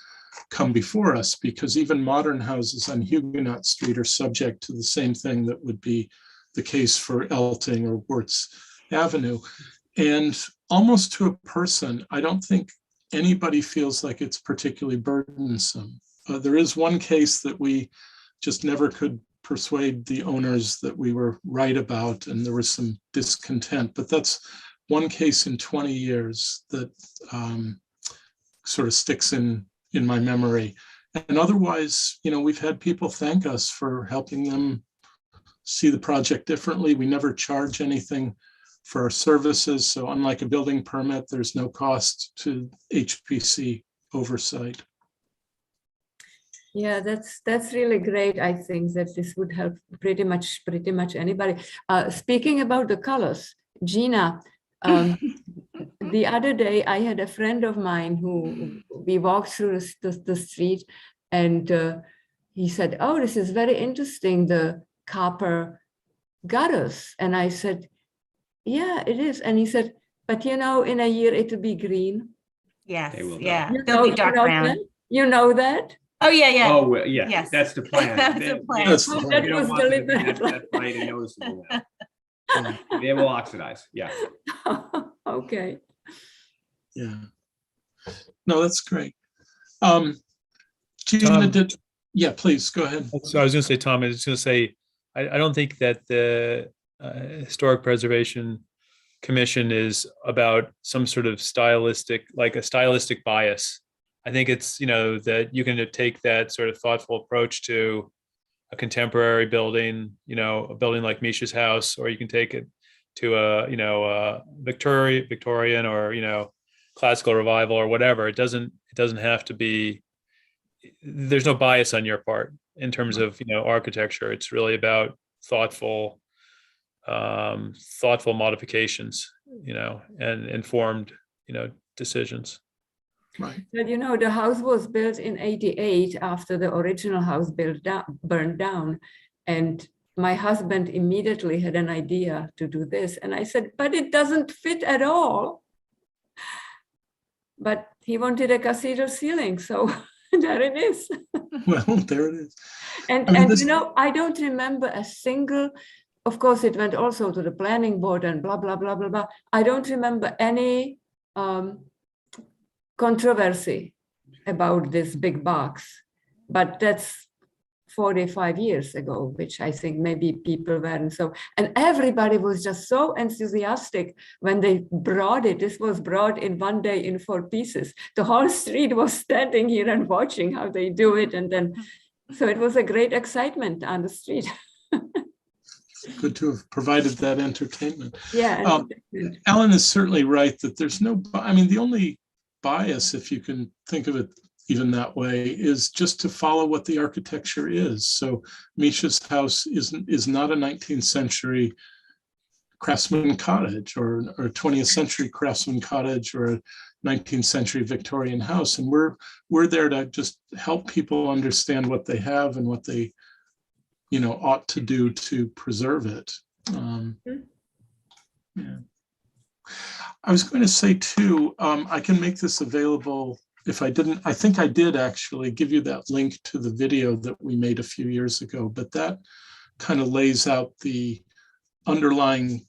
S1: come before us, because even modern houses on Huguenot Street are subject to the same thing that would be the case for Elting or Wirtz Avenue. And almost to a person, I don't think anybody feels like it's particularly burdensome. There is one case that we just never could persuade the owners that we were right about, and there was some discontent, but that's one case in 20 years that sort of sticks in my memory. And otherwise, we've had people thank us for helping them see the project differently. We never charge anything for our services. So unlike a building permit, there's no cost to HPC oversight.
S9: Yeah, that's really great. I think that this would help pretty much anybody. Speaking about the colors, Gina, the other day I had a friend of mine who we walked through the street, and he said, "Oh, this is very interesting, the copper gutters." And I said, "Yeah, it is." And he said, "But in a year it will be green."
S11: Yes,
S10: They will
S11: yeah.
S9: You
S11: They'll be
S9: know
S11: dark brown.
S9: You know that?
S11: Oh, yeah, yeah.
S10: Oh, well, yeah,
S11: Yes.
S10: that's the plan.
S11: That's the
S10: Then-
S11: plan.
S1: That's the
S9: Oh,
S1: plan.
S9: that
S10: We don't
S9: was
S10: want them to be
S9: deliberate.
S10: that bright and noticeable now. They will oxidize, yeah.
S9: Okay.
S1: Yeah. No, that's great. Gina,
S12: Tom.
S1: yeah, please go ahead.
S12: So I was going to say, Tom, I was going to say, I don't think that the Historic Preservation Commission is about some sort of stylistic, like a stylistic bias. I think it's, that you can take that sort of thoughtful approach to a contemporary building, a building like Misha's house, or you can take it to a Victorian or, classical revival or whatever. It doesn't have to be, there's no bias on your part in terms of, architecture. It's really about thoughtful modifications, and informed, decisions.
S1: Right.
S9: But the house was built in 88 after the original house burned down. And my husband immediately had an idea to do this. And I said, but it doesn't fit at all. But he wanted a cathedral ceiling. So there it is.
S1: Well, there it is.
S9: And I don't remember a single, of course, it went also to the planning board and blah, blah, blah, blah, blah. I don't remember any controversy about this big box, but that's 45 years ago, which I think maybe people weren't so, and everybody was just so enthusiastic when they brought it. This was brought in one day in 4 pieces. The whole street was standing here and watching how they do it. And then, so it was a great excitement on the street.
S1: Good to have provided that entertainment.
S9: Yeah.
S1: Alan is certainly right that there's no, the only bias, if you can think of it even that way, is just to follow what the architecture is. So Misha's house is not a 19th century craftsman cottage or 20th century craftsman cottage or a 19th century Victorian house. And we're there to just help people understand what they have and what they ought to do to preserve it. Yeah. I was going to say too, I can make this available. If I didn't, I think I did actually give you that link to the video that we made a few years ago, but that kind of lays out the underlying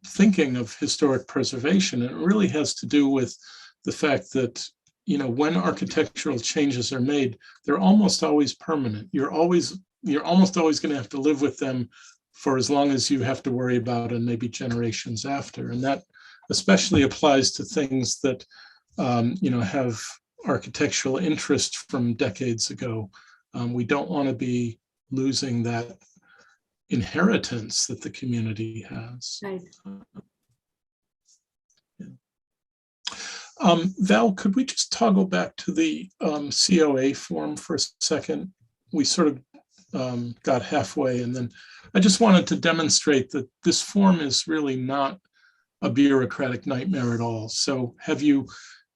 S1: thinking of historic preservation. And it really has to do with the fact that, when architectural changes are made, they're almost always permanent. You're almost always going to have to live with them for as long as you have to worry about, and maybe generations after. And that especially applies to things that, have architectural interest from decades ago. We don't want to be losing that inheritance that the community has.
S9: Right.
S1: Val, could we just toggle back to the COA form for a second? We sort of got halfway, and then I just wanted to demonstrate that this form is really not a bureaucratic nightmare at all. So have you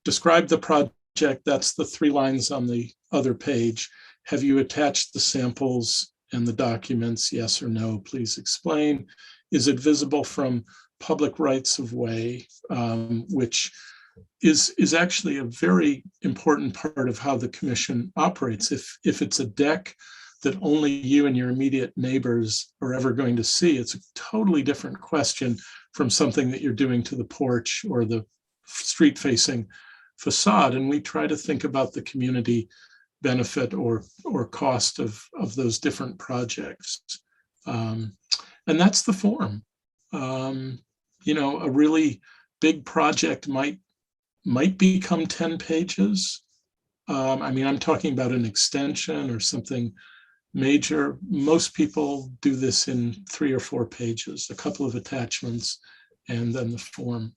S1: described the project? That's the 3 lines on the other page. Have you attached the samples and the documents? Yes or no, please explain. Is it visible from public rights of way, which is actually a very important part of how the commission operates. If it's a deck that only you and your immediate neighbors are ever going to see, it's a totally different question from something that you're doing to the porch or the street facing facade. And we try to think about the community benefit or cost of those different projects. And that's the form. A really big project might become 10 pages. I'm talking about an extension or something major. Most people do this in 3 or 4 pages, a couple of attachments, and then the form.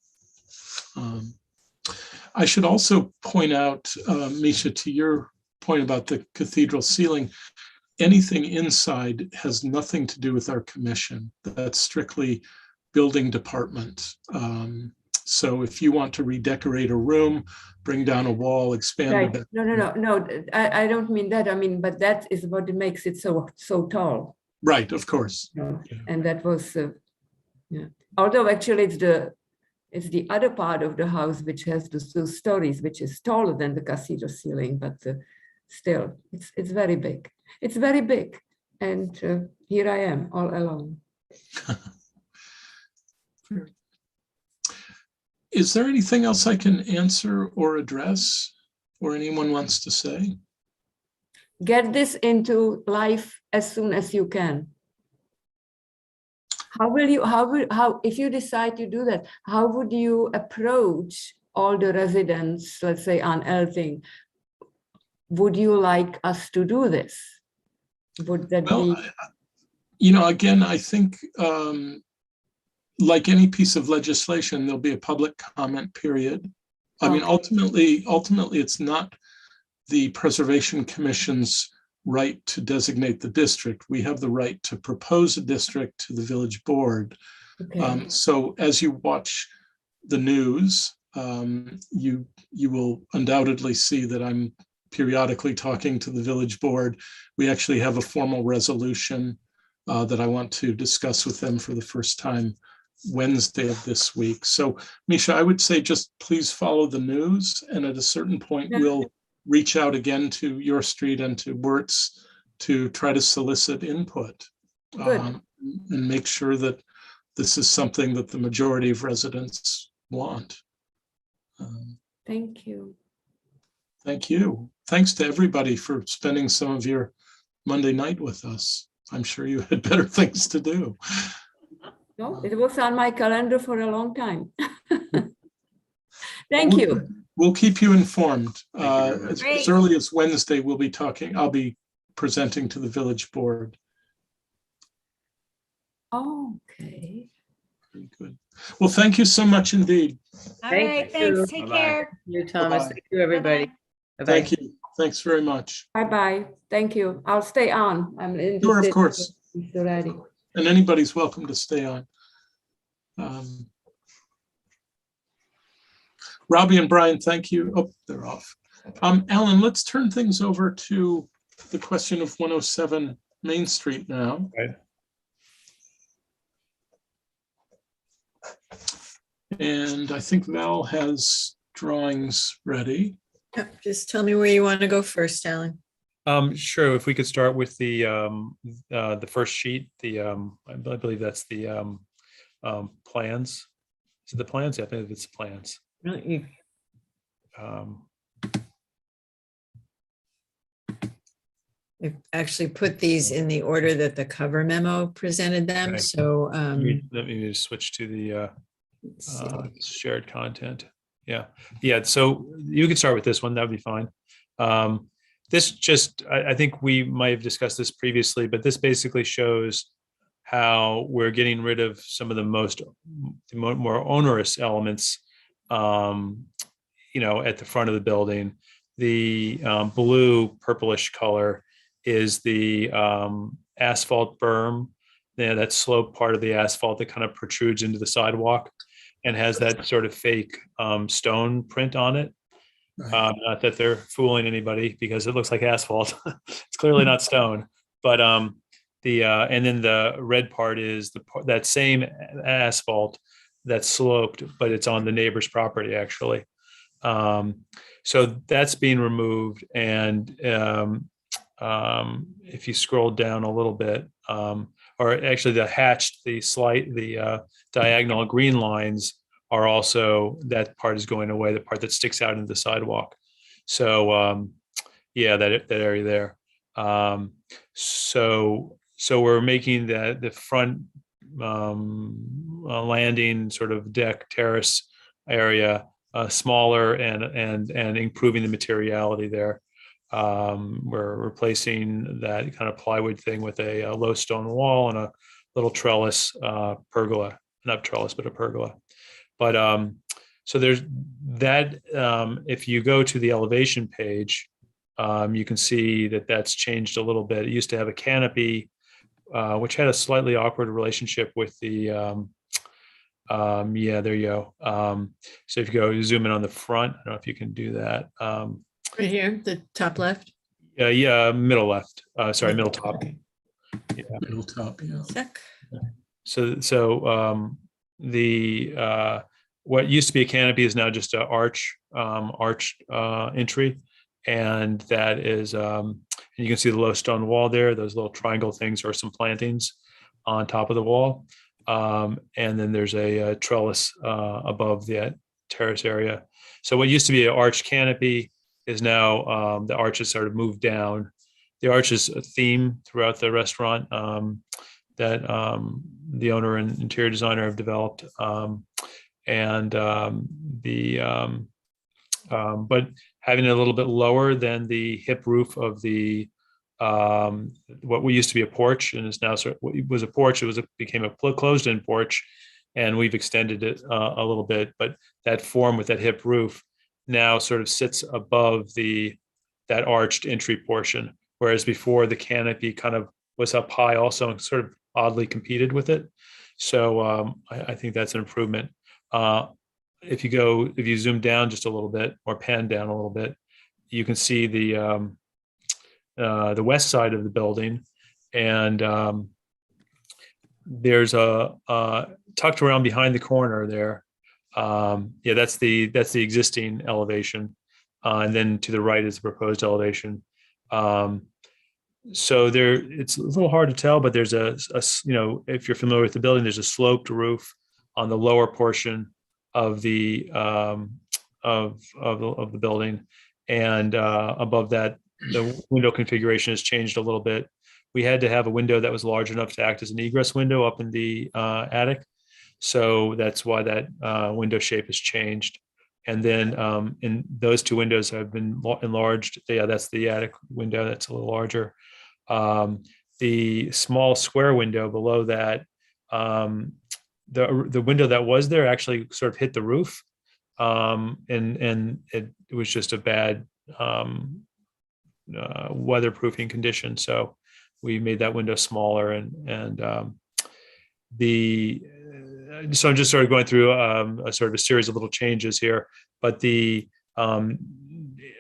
S1: I should also point out, Misha, to your point about the cathedral ceiling, anything inside has nothing to do with our commission. That's strictly building department. So if you want to redecorate a room, bring down a wall, expand
S9: Right.
S1: a bit.
S9: No. I don't mean that. But that is what makes it so tall.
S1: Right, of course.
S9: And that was, yeah. Although actually it's the It's the other part of the house which has the 2 stories, which is taller than the cathedral ceiling, but still, it's very big. It's very big, and here I am all alone.
S1: Is there anything else I can answer or address, or anyone wants to say?
S9: Get this into life as soon as you can. If you decide to do that, how would you approach all the residents, let's say on Elting? Would you like us to do this? Would that
S1: Well,
S9: be?
S1: Again, I think like any piece of legislation, there'll be a public comment period. I mean, ultimately, it's not the Preservation Commission's right to designate the district. We have the right to propose a district to the village board.
S9: Okay.
S1: So as you watch the news, you will undoubtedly see that I'm periodically talking to the village board. We actually have a formal resolution that I want to discuss with them for the first time Wednesday of this week. So Misha, I would say just please follow the news, and at a certain point we'll reach out again to your street and to Wertz to try to solicit input and make sure that this is something that the majority of residents want.
S9: Thank you.
S1: Thank you. Thanks to everybody for spending some of your Monday night with us. I'm sure you had better things to do.
S9: No, it was on my calendar for a long time. Thank you.
S1: We'll keep you informed.
S10: Thank you
S1: As early as Wednesday, we'll be talking. I'll be presenting to the village board.
S9: Okay.
S1: Very good. Well, thank you so much indeed.
S11: All
S13: Thank
S11: right,
S13: you.
S11: thanks. Take
S10: Bye-bye.
S11: care.
S13: You, Thomas.
S1: Bye-bye.
S13: Thank you, everybody.
S11: Bye-bye.
S13: Bye-bye.
S1: Thank you. Thanks very much.
S9: Bye-bye. Thank you. I'll stay on. I'm interested.
S1: Sure, of course.
S9: Already.
S1: And anybody's welcome to stay on. Robbie and Brian, thank you. Oh, they're off. Alan, let's turn things over to the question of 107 Main Street now.
S12: Right.
S1: And I think Val has drawings ready.
S2: Just tell me where you want to go first, Alan.
S12: Sure. If we could start with the first sheet, I believe that's the plans. Is it the plans? Yeah, I think it's the plans.
S2: Really? I've actually put these in the order that the cover memo presented them.
S12: Okay.
S2: So
S12: Let me just switch to the shared content. Yeah. So you could start with this one. That'd be fine. This just, I think we might have discussed this previously, but this basically shows how we're getting rid of some of the more onerous elements, at the front of the building. The blue purplish color is the asphalt berm, that slope part of the asphalt that kind of protrudes into the sidewalk and has that sort of fake stone print on it.
S1: Right.
S12: Not that they're fooling anybody because it looks like asphalt. It's clearly not stone, but and then the red part is that same asphalt that's sloped, but it's on the neighbor's property actually. So that's being removed, and if you scroll down a little bit, or actually the diagonal green lines are also, that part is going away, the part that sticks out into the sidewalk. So yeah, that area there. So we're making the front landing sort of deck terrace area smaller and improving the materiality there. We're replacing that kind of plywood thing with a low stone wall and a little trellis pergola, not trellis, but a pergola. But so there's that. If you go to the elevation page, you can see that that's changed a little bit. It used to have a canopy, which had a slightly awkward relationship with the yeah, there you go. So if you go zoom in on the front, I don't know if you can do that.
S2: right here, the top left.
S12: Yeah, middle left. Sorry, middle top. Yeah.
S1: Middle top, yeah.
S2: Check.
S12: So the what used to be a canopy is now just an arched entry. And that is, and you can see the low stone wall there. Those little triangle things are some plantings on top of the wall. And then there's a trellis above that terrace area. So what used to be an arched canopy is now the arch has sort of moved down. The arch is a theme throughout the restaurant that the owner and interior designer have developed. But having it a little bit lower than the hip roof of the what we used to be a porch and is now what was a porch. It became a closed-in porch, and we've extended it a little bit. But that form with that hip roof now sort of sits above that arched entry portion, whereas before the canopy kind of was up high also and sort of oddly competed with it. So I think that's an improvement. If you zoom down just a little bit or pan down a little bit, you can see the west side of the building, and there's a tucked around behind the corner there. Yeah, that's the existing elevation, and then to the right is the proposed elevation. So it's a little hard to tell, but there's a if you're familiar with the building, there's a sloped roof on the lower portion of the building, and above that, the window configuration has changed a little bit. We had to have a window that was large enough to act as an egress window up in the attic, so that's why that window shape has changed. And then in those two windows have been enlarged. Yeah, that's the attic window. That's a little larger. The small square window below that, the window that was there actually sort of hit the roof, and it was just a bad weatherproofing condition. So we made that window smaller, and so I'm just sort of going through a sort of a series of little changes here, but the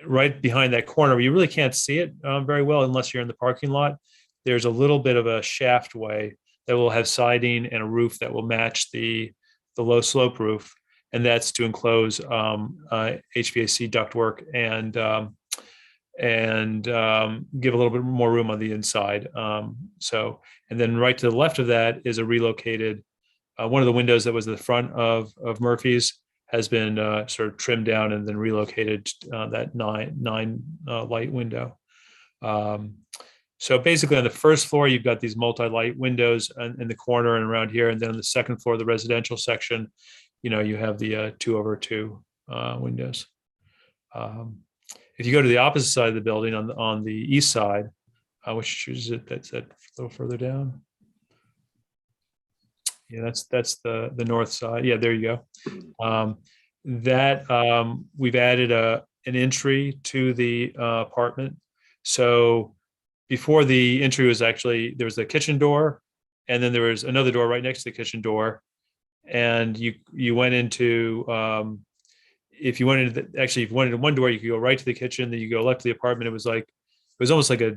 S12: right behind that corner, you really can't see it very well unless you're in the parking lot. There's a little bit of a shaft way that will have siding and a roof that will match the low slope roof, and that's to enclose HVAC ductwork and give a little bit more room on the inside. And then right to the left of that is a relocated, one of the windows that was at the front of Murphy's has been sort of trimmed down and then relocated, that nine light window. So basically on the first floor, you've got these multi-light windows in the corner and around here. And then on the second floor, the residential section, you have the 2/2 windows. If you go to the opposite side of the building on the east side, which is it? That's a little further down. Yeah, that's the north side. Yeah, there you go. We've added an entry to the apartment. So before the entry was actually, there was a kitchen door, and then there was another door right next to the kitchen door. And you went into, if you wanted one door, you could go right to the kitchen, then you go left to the apartment. It was almost like a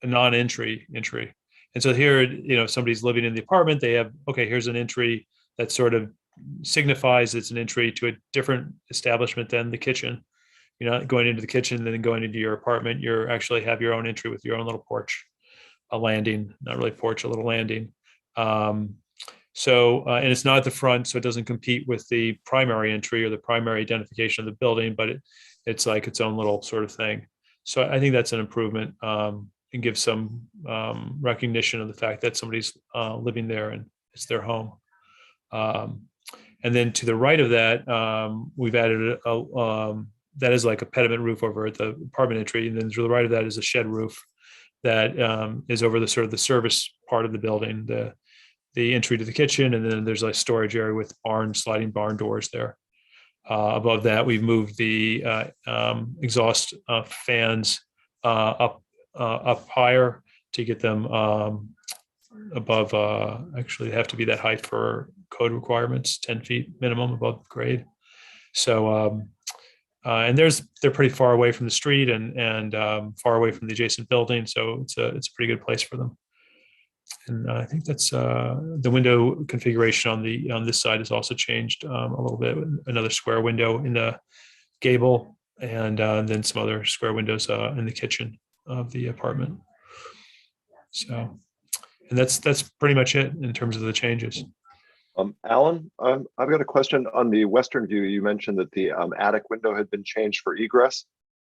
S12: non-entry entry. And so here, if somebody's living in the apartment, they have, okay, here's an entry that sort of signifies it's an entry to a different establishment than the kitchen. You're not going into the kitchen and then going into your apartment. You actually have your own entry with your own little porch, a landing, not really porch, a little landing. And it's not at the front, so it doesn't compete with the primary entry or the primary identification of the building, but it's like its own little sort of thing. So I think that's an improvement, and gives some recognition of the fact that somebody's living there and it's their home. And then to the right of that, we've added that is like a pediment roof over at the apartment entry, and then to the right of that is a shed roof that is over the sort of the service part of the building, the entry to the kitchen, and then there's a storage area with sliding barn doors there. Above that, we've moved the exhaust fans up higher to get them above. Actually, they have to be that height for code requirements, 10 feet minimum above grade. So, and they're pretty far away from the street and far away from the adjacent building, so it's a pretty good place for them. And I think that's the window configuration on this side has also changed a little bit. Another square window in the gable, and then some other square windows in the kitchen of the apartment. So, and that's pretty much it in terms of the changes.
S4: Alan, I've got a question on the western view. You mentioned that the attic window had been changed for egress.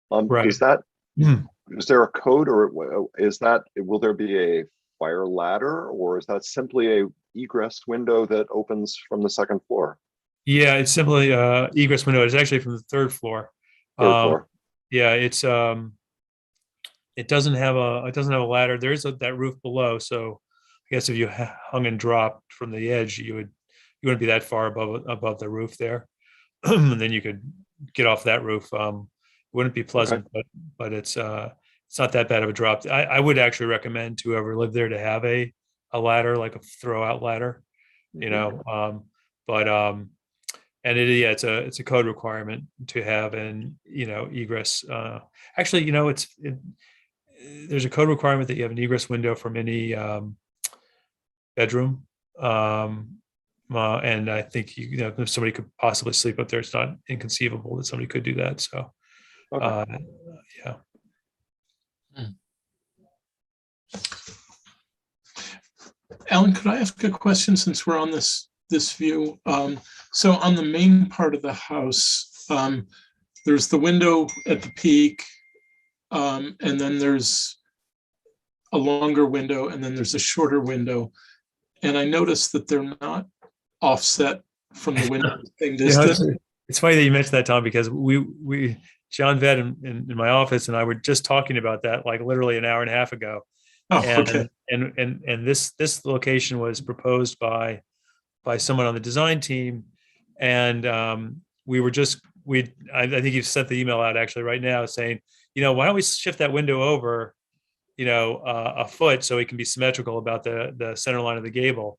S12: Right.
S4: Does that, is there a code, or is that, will there be a fire ladder, or is that simply a egress window that opens from the second floor?
S12: Yeah, it's simply egress window. It's actually from the third floor.
S4: Third floor.
S12: Yeah, it's it doesn't have a ladder. There is that roof below, so I guess if you hung and dropped from the edge, you wouldn't be that far above the roof there, and then you could get off that roof. It wouldn't be pleasant, but it's not that bad of a drop. I would actually recommend to whoever lived there to have a ladder, like a throw out ladder, you know. And it's a code requirement to have an egress. Actually, there's a code requirement that you have an egress window from any bedroom. And I think if somebody could possibly sleep up there, it's not inconceivable that somebody could do that. So, yeah.
S1: Alan, could I ask a question since we're on this view? So on the main part of the house, there's the window at the peak, and then there's a longer window, and then there's a shorter window. And I noticed that they're not offset from the window the same distance.
S12: It's funny that you mentioned that, Tom, because we John Vett in my office and I were just talking about that like literally an hour and a half ago.
S1: Oh,
S12: and,
S1: okay.
S12: And this location was proposed by someone on the design team, and I think you've sent the email out actually right now saying, why don't we shift that window over, a foot so it can be symmetrical about the center line of the gable.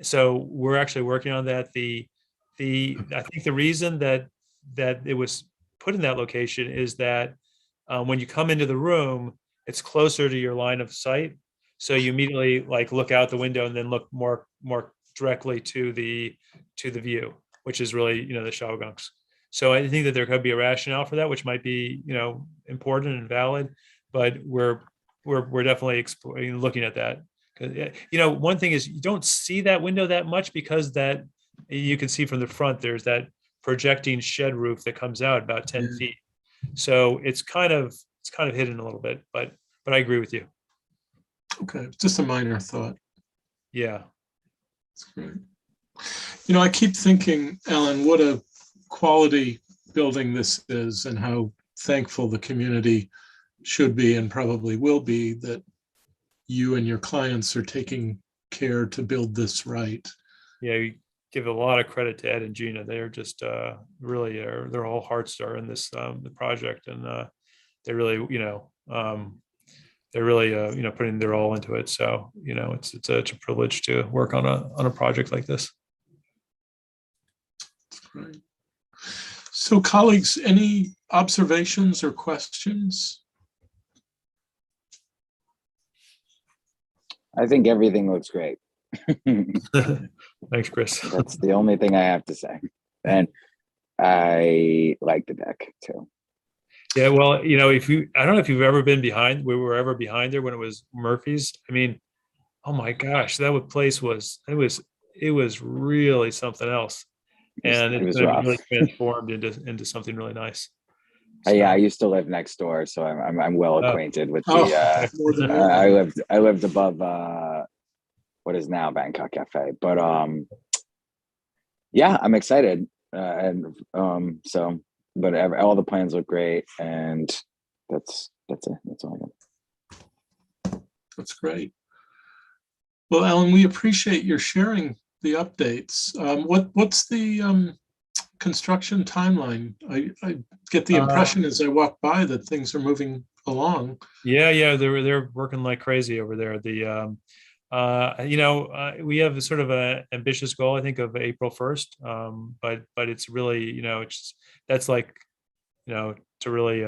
S12: So we're actually working on that. I think the reason that it was put in that location is that when you come into the room, it's closer to your line of sight. So you immediately like look out the window and then look more directly to the view, which is really, the Shawgunks. So I think that there could be a rationale for that, which might be, important and valid, but we're definitely looking at that. One thing is you don't see that window that much because that you can see from the front, there's that projecting shed roof that comes out about 10 feet. So it's kind of hidden a little bit, but I agree with you.
S1: Okay, just a minor thought.
S12: Yeah.
S1: That's great. I keep thinking, Alan, what a quality building this is and how thankful the community should be and probably will be that you and your clients are taking care to build this right.
S12: Yeah, you give a lot of credit to Ed and Gina. They're just really their whole hearts are in this the project, and they really they're really putting their all into it. So it's a privilege to work on a project like this.
S1: That's great. So colleagues, any observations or questions?
S5: I think everything looks great.
S12: Thanks, Chris.
S5: That's the only thing I have to say. And I like the deck too.
S12: Yeah, well, I don't know if you've ever been behind, we were ever behind there when it was Murphy's. I mean, oh my gosh, that place was really something else. And it's really transformed into something really nice.
S5: So, yeah, I used to live next door, so I'm well acquainted with the. I lived above what is now Bangkok Cafe, but yeah, I'm excited, and but all the plans look great, and that's it. That's all I got.
S1: That's great. Well, Alan, we appreciate your sharing the updates. What's the construction timeline? I get the impression as I walk by that things are moving along.
S12: Yeah, they're working like crazy over there. We have a sort of a ambitious goal, I think, of April 1st. But it's really, that's like, to really,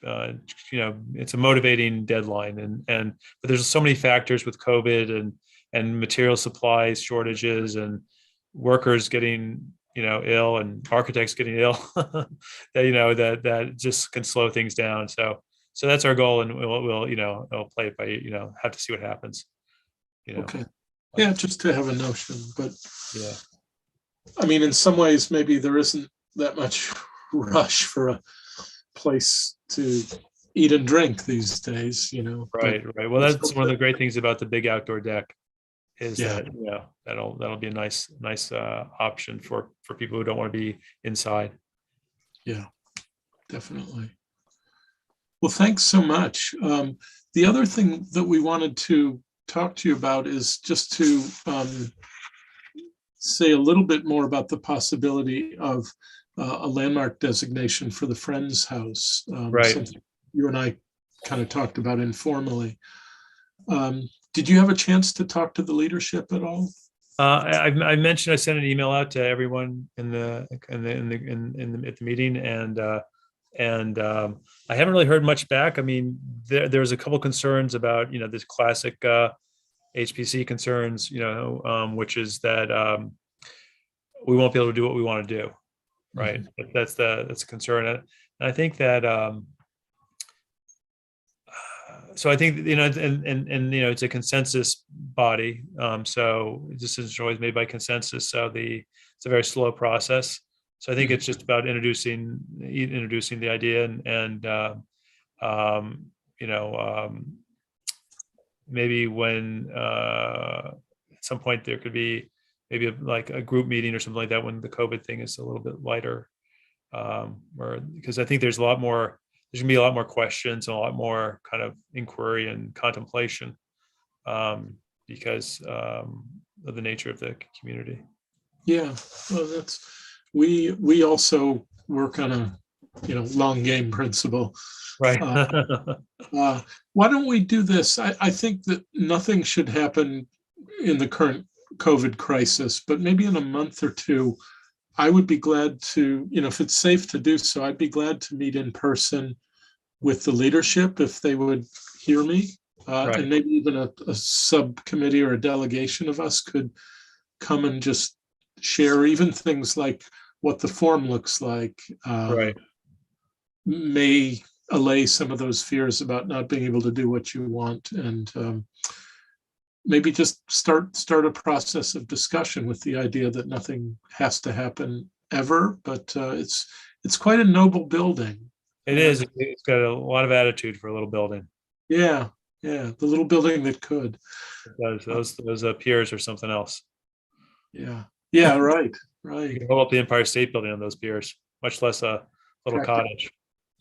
S12: it's a motivating deadline, but there's so many factors with COVID and material supplies shortages and workers getting ill and architects getting ill that that just can slow things down. So that's our goal, and we'll play it by have to see what happens.
S1: Okay. Yeah, just to have a notion, but
S12: yeah.
S1: I mean, in some ways, maybe there isn't that much rush for a place to eat and drink these days,
S12: Right. Well, that's one of the great things about the big outdoor deck is
S1: Yeah.
S12: that that'll be a nice option for people who don't want to be inside.
S1: Yeah, definitely. Well, thanks so much. The other thing that we wanted to talk to you about is just to say a little bit more about the possibility of a landmark designation for the Friends House.
S12: Right.
S1: Something you and I kind of talked about informally. Did you have a chance to talk to the leadership at all?
S12: I mentioned I sent an email out to everyone at the meeting, and I haven't really heard much back. I mean, there's a couple concerns about this classic HPC concerns, which is that we won't be able to do what we want to do, right?
S1: Mm-hmm.
S12: That's a concern, and I think that. So I think and it's a consensus body. So decisions are always made by consensus. So it's a very slow process. So I think it's just about introducing the idea and maybe when at some point there could be maybe like a group meeting or something like that when the COVID thing is a little bit lighter, because I think there's gonna be a lot more questions and a lot more kind of inquiry and contemplation because of the nature of the community.
S1: Yeah, well, we also work on a long game principle.
S12: Right.
S1: Why don't we do this? I think that nothing should happen in the current COVID crisis, but maybe in a month or two, I would be glad to, if it's safe to do so, I'd be glad to meet in person with the leadership if they would hear me.
S12: Right.
S1: And maybe even a subcommittee or a delegation of us could come and just share even things like what the form looks like.
S12: Right.
S1: May allay some of those fears about not being able to do what you want, and maybe just start a process of discussion with the idea that nothing has to happen ever, but it's quite a noble building.
S12: It is. It's got a lot of attitude for a little building.
S1: Yeah, the little building that could.
S12: It does. Those piers or something else.
S1: Yeah, right.
S12: You can hold up the Empire State Building on those piers, much less a little cottage.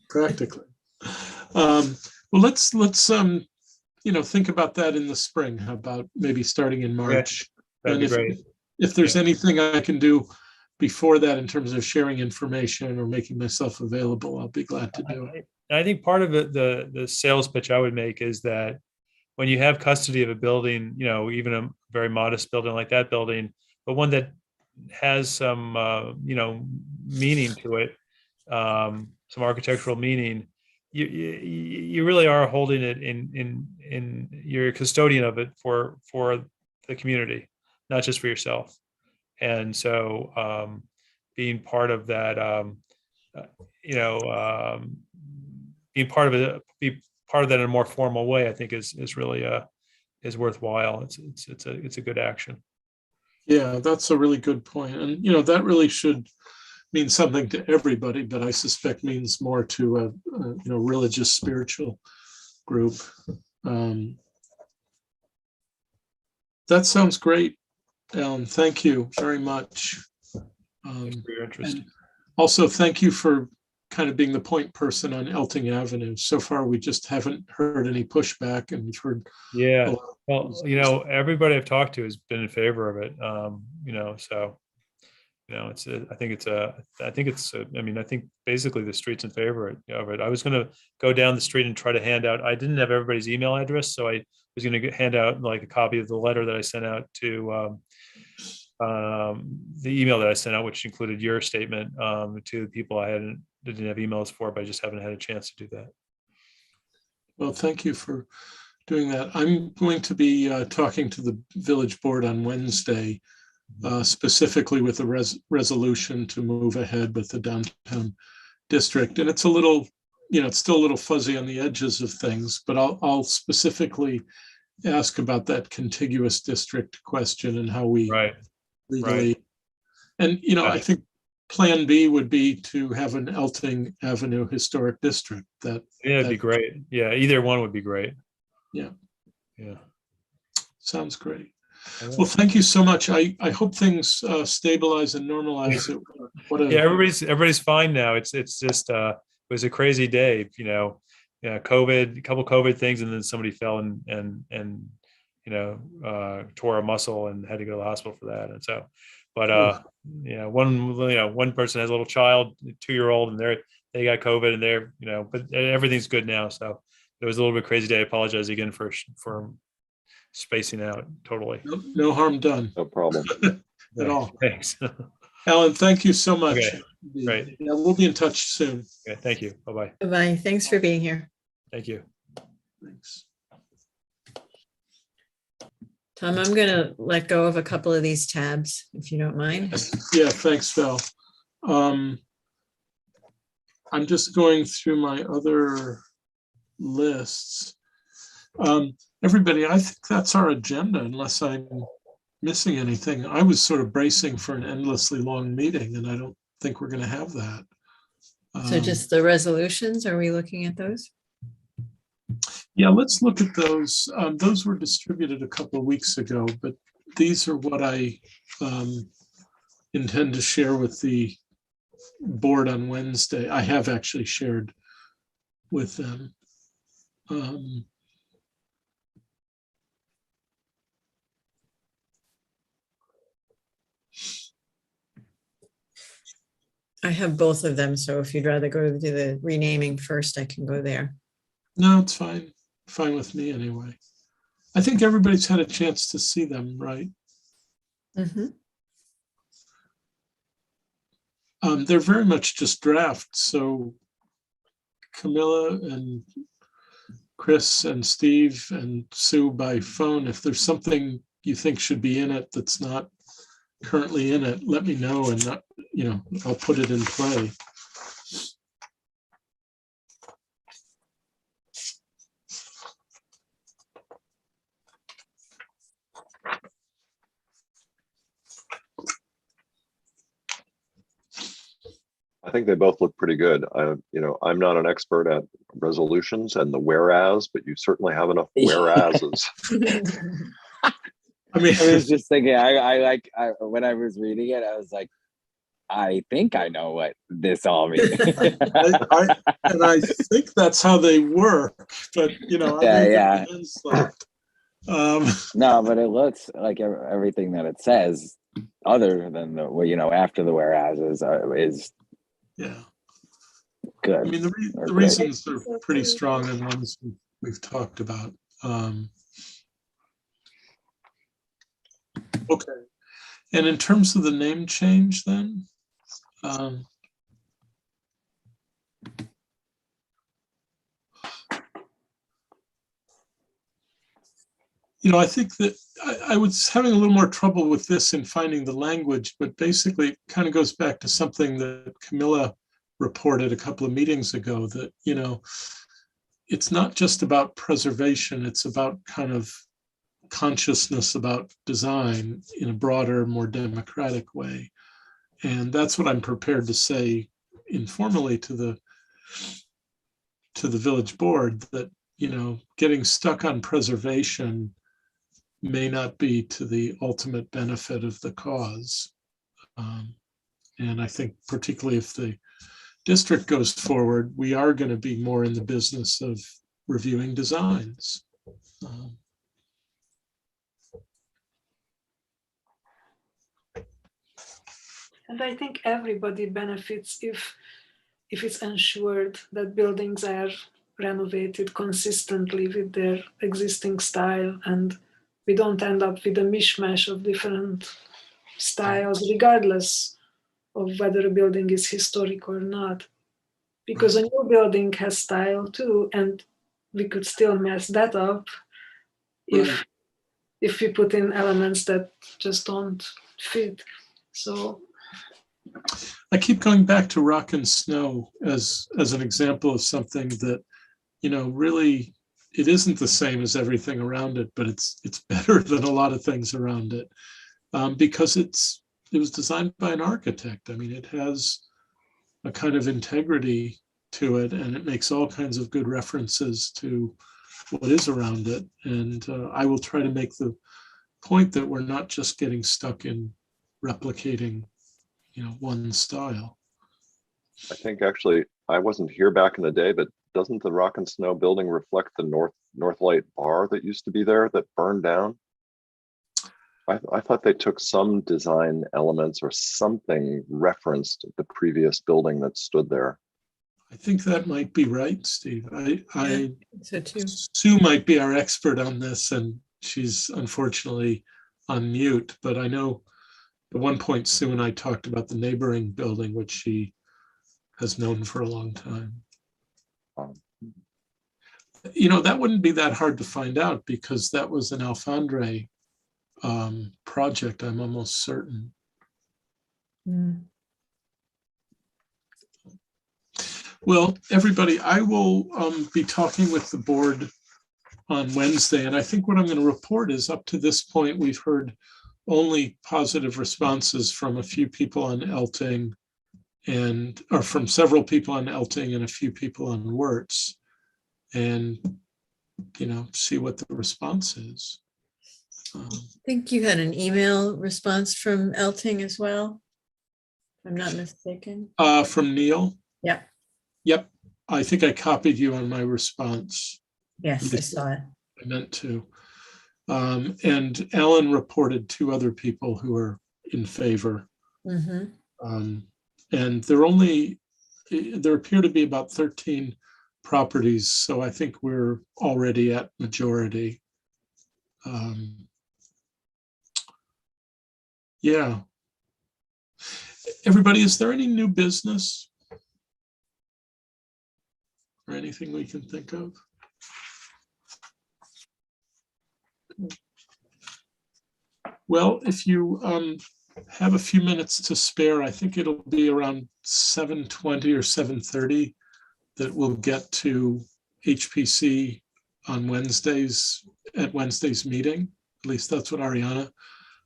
S1: Practically. Well, let's think about that in the spring. How about maybe starting in March?
S12: Yeah, that'd be great.
S1: If there's anything I can do before that in terms of sharing information or making myself available, I'll be glad to do it.
S12: I think part of it, the sales pitch I would make is that when you have custody of a building, even a very modest building like that building, but one that has some, meaning to it, some architectural meaning, you really are holding it in you're a custodian of it for the community, not just for yourself. And so being part of that, being part of it, be part of that in a more formal way, I think is really is worthwhile. It's a good action.
S1: Yeah, that's a really good point. And that really should mean something to everybody, but I suspect means more to a religious spiritual group. That sounds great, Alan. Thank you very much.
S12: Thanks for your interest.
S1: And also, thank you for kind of being the point person on Elting Avenue. So far, we just haven't heard any pushback, and we've heard.
S12: Yeah, well, everybody I've talked to has been in favor of it. So. I think basically the street's in favor of it. I was going to go down the street and try to hand out. I didn't have everybody's email address, so I was going to hand out like a copy of the letter that I sent out to the email that I sent out, which included your statement to the people I didn't have emails for, but I just haven't had a chance to do that.
S1: Well, thank you for doing that. I'm going to be talking to the village board on Wednesday, specifically with a resolution to move ahead with the downtown district. And it's a little, it's still a little fuzzy on the edges of things, but I'll specifically ask about that contiguous district question and how we legally. And, I think Plan B would be to have an Elting Avenue Historic District.
S12: It'd be great. Yeah, either one would be great.
S1: Yeah.
S12: Yeah.
S1: Sounds great. Well, thank you so much. I hope things stabilize and normalize.
S12: Yeah, everybody's fine now. It's just it was a crazy day, COVID, a couple COVID things, and then somebody fell and tore a muscle and had to go to the hospital for that. And so, but one person has a little child, 2-year-old, and they got COVID, and they're but everything's good now. So it was a little bit crazy day. I apologize again for spacing out totally.
S1: No harm done.
S4: No problem.
S1: At all.
S12: Thanks.
S1: Alan, thank you so much.
S12: Okay. Great.
S1: Yeah, we'll be in touch soon.
S12: Okay, thank you. Bye-bye.
S2: Bye-bye. Thanks for being here.
S12: Thank you.
S1: Thanks.
S2: Tom, I'm going to let go of a couple of these tabs, if you don't mind.
S1: Yeah, thanks, Val. I'm just going through my other lists. Everybody, I think that's our agenda, unless I'm missing anything. I was sort of bracing for an endlessly long meeting, and I don't think we're going to have that.
S2: So just the resolutions, are we looking at those?
S1: Yeah, let's look at those. Those were distributed a couple of weeks ago, but these are what I intend to share with the board on Wednesday. I have actually shared with them.
S2: I have both of them, so if you'd rather go to the renaming first, I can go there.
S1: No, it's fine. Fine with me anyway. I think everybody's had a chance to see them, right?
S2: Mm-hmm.
S1: They're very much just drafts. So Camilla and Chris and Steve and Sue by phone, if there's something you think should be in it that's not currently in it, let me know, and I'll put it in play.
S4: I think they both look pretty good. I'm not an expert at resolutions and the whereas, but you certainly have enough whereases.
S1: I mean,
S5: I was just thinking, I when I was reading it, I was like, I think I know what this all means.
S1: I think that's how they work, but
S5: yeah.
S1: No,
S5: but it looks like everything that it says, other than after the whereas is
S1: yeah
S5: good.
S1: I mean, the reasons are pretty strong and ones we've talked about. Okay, and in terms of the name change, then. I think that I was having a little more trouble with this in finding the language, but basically it kind of goes back to something that Camilla reported a couple of meetings ago, that, it's not just about preservation, it's about kind of consciousness about design in a broader, more democratic way. And that's what I'm prepared to say informally to the village board, that, getting stuck on preservation may not be to the ultimate benefit of the cause. And I think particularly if the district goes forward, we are going to be more in the business of reviewing designs.
S8: And I think everybody benefits if it's ensured that buildings are renovated consistently with their existing style, and we don't end up with a mishmash of different styles, regardless of whether a building is historic or not. Because a new building has style too, and we could still mess that up
S1: Right.
S8: if we put in elements that just don't fit. So
S1: I keep going back to rock and snow as an example of something that, really it isn't the same as everything around it, but it's better than a lot of things around it, because it was designed by an architect. I mean, it has a kind of integrity to it, and it makes all kinds of good references to what is around it. And I will try to make the point that we're not just getting stuck in replicating, one style.
S4: I think actually, I wasn't here back in the day, but doesn't the Rock and Snow building reflect the Northlight bar that used to be there that burned down? I thought they took some design elements or something referenced the previous building that stood there.
S1: I think that might be right, Steve. I
S2: So too.
S1: Sue might be our expert on this, and she's unfortunately on mute, but I know at one point Sue and I talked about the neighboring building, which she has known for a long time. That wouldn't be that hard to find out because that was an Alfandre project, I'm almost certain.
S2: Mm.
S1: Well, everybody, I will be talking with the board on Wednesday, and I think what I'm going to report is up to this point, we've heard only positive responses from a few people on Elting or from several people on Elting and a few people on Wirtz, and, see what the response is.
S2: I think you had an email response from Elting as well, if I'm not mistaken.
S1: From Neil?
S2: Yeah.
S1: Yep. I think I copied you on my response.
S2: Yes, I saw it.
S1: I meant to. And Alan reported 2 other people who are in favor.
S2: Mm-hmm.
S1: And there appear to be about 13 properties. So I think we're already at majority. Yeah. Everybody, is there any new business or anything we can think of? Well, if you have a few minutes to spare, I think it'll be around 7:20 or 7:30 that we'll get to HPC on Wednesdays at Wednesday's meeting. At least that's what Ariana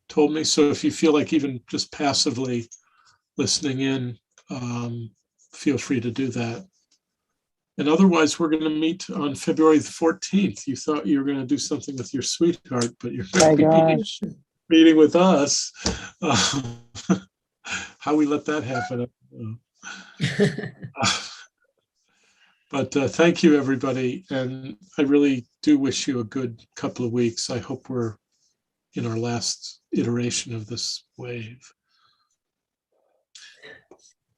S1: told me. So if you feel like even just passively listening in, feel free to do that. And otherwise, we're going to meet on February the 14th. You thought you were going to do something with your sweetheart, but you're going to be meeting with us. How we let that happen. But thank you, everybody. And I really do wish you a good couple of weeks. I hope we're in our last iteration of this wave.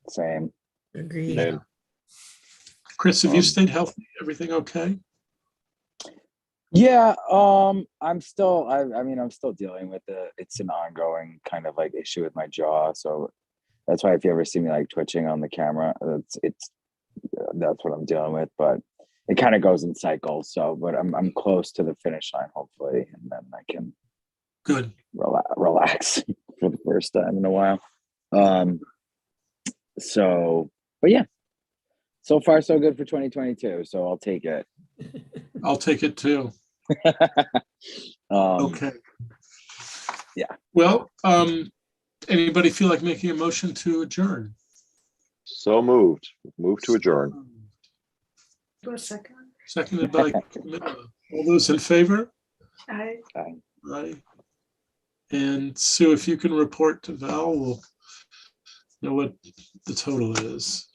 S5: Same.
S2: Agreed.
S4: And
S1: Chris, have you stayed healthy? Everything okay?
S5: Yeah, I'm still, I'm still dealing with it. It's an ongoing kind of like issue with my jaw. So that's why if you ever see me like twitching on the camera, that's what I'm dealing with, but it kind of goes in cycles. So, but I'm close to the finish line, hopefully. And then I can
S1: good
S5: relax for the first time in a while. So, but yeah, so far so good for 2022. So I'll take it.
S1: I'll take it too. Okay.
S5: Yeah.
S1: Well, anybody feel like making a motion to adjourn?
S4: So moved. Move to adjourn.
S8: For a second.
S1: Seconded by Camilla. All those in favor?
S8: Aye.
S1: Aye. And Sue, if you can report to Val, we'll know what the total is.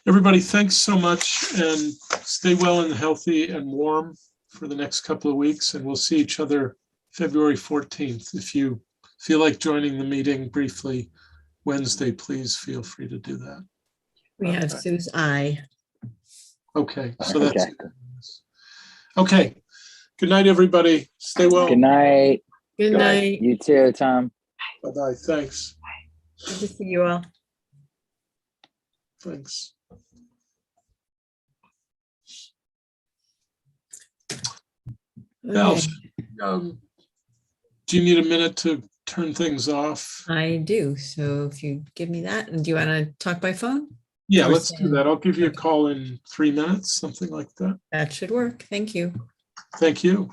S1: Everybody, thanks so much, and stay well and healthy and warm for the next couple of weeks, and we'll see each other February 14th. If you feel like joining the meeting briefly Wednesday, please feel free to do that.
S2: We have Sue's eye.
S1: Okay, so that's okay. Good night, everybody. Stay well.
S5: Good night.
S2: Good night.
S5: You too, Tom.
S1: Bye-bye. Thanks.
S2: Good to see you all.
S1: Thanks. Val,
S2: Okay,
S1: do you need a minute to turn things off?
S2: I do. So if you give me that, and do you want to talk by phone?
S1: Yeah,
S2: Or
S1: let's do
S2: stand?
S1: that. I'll give you a
S2: Okay.
S1: call in 3 minutes, something like that.
S2: That should work. Thank you.
S1: Thank you.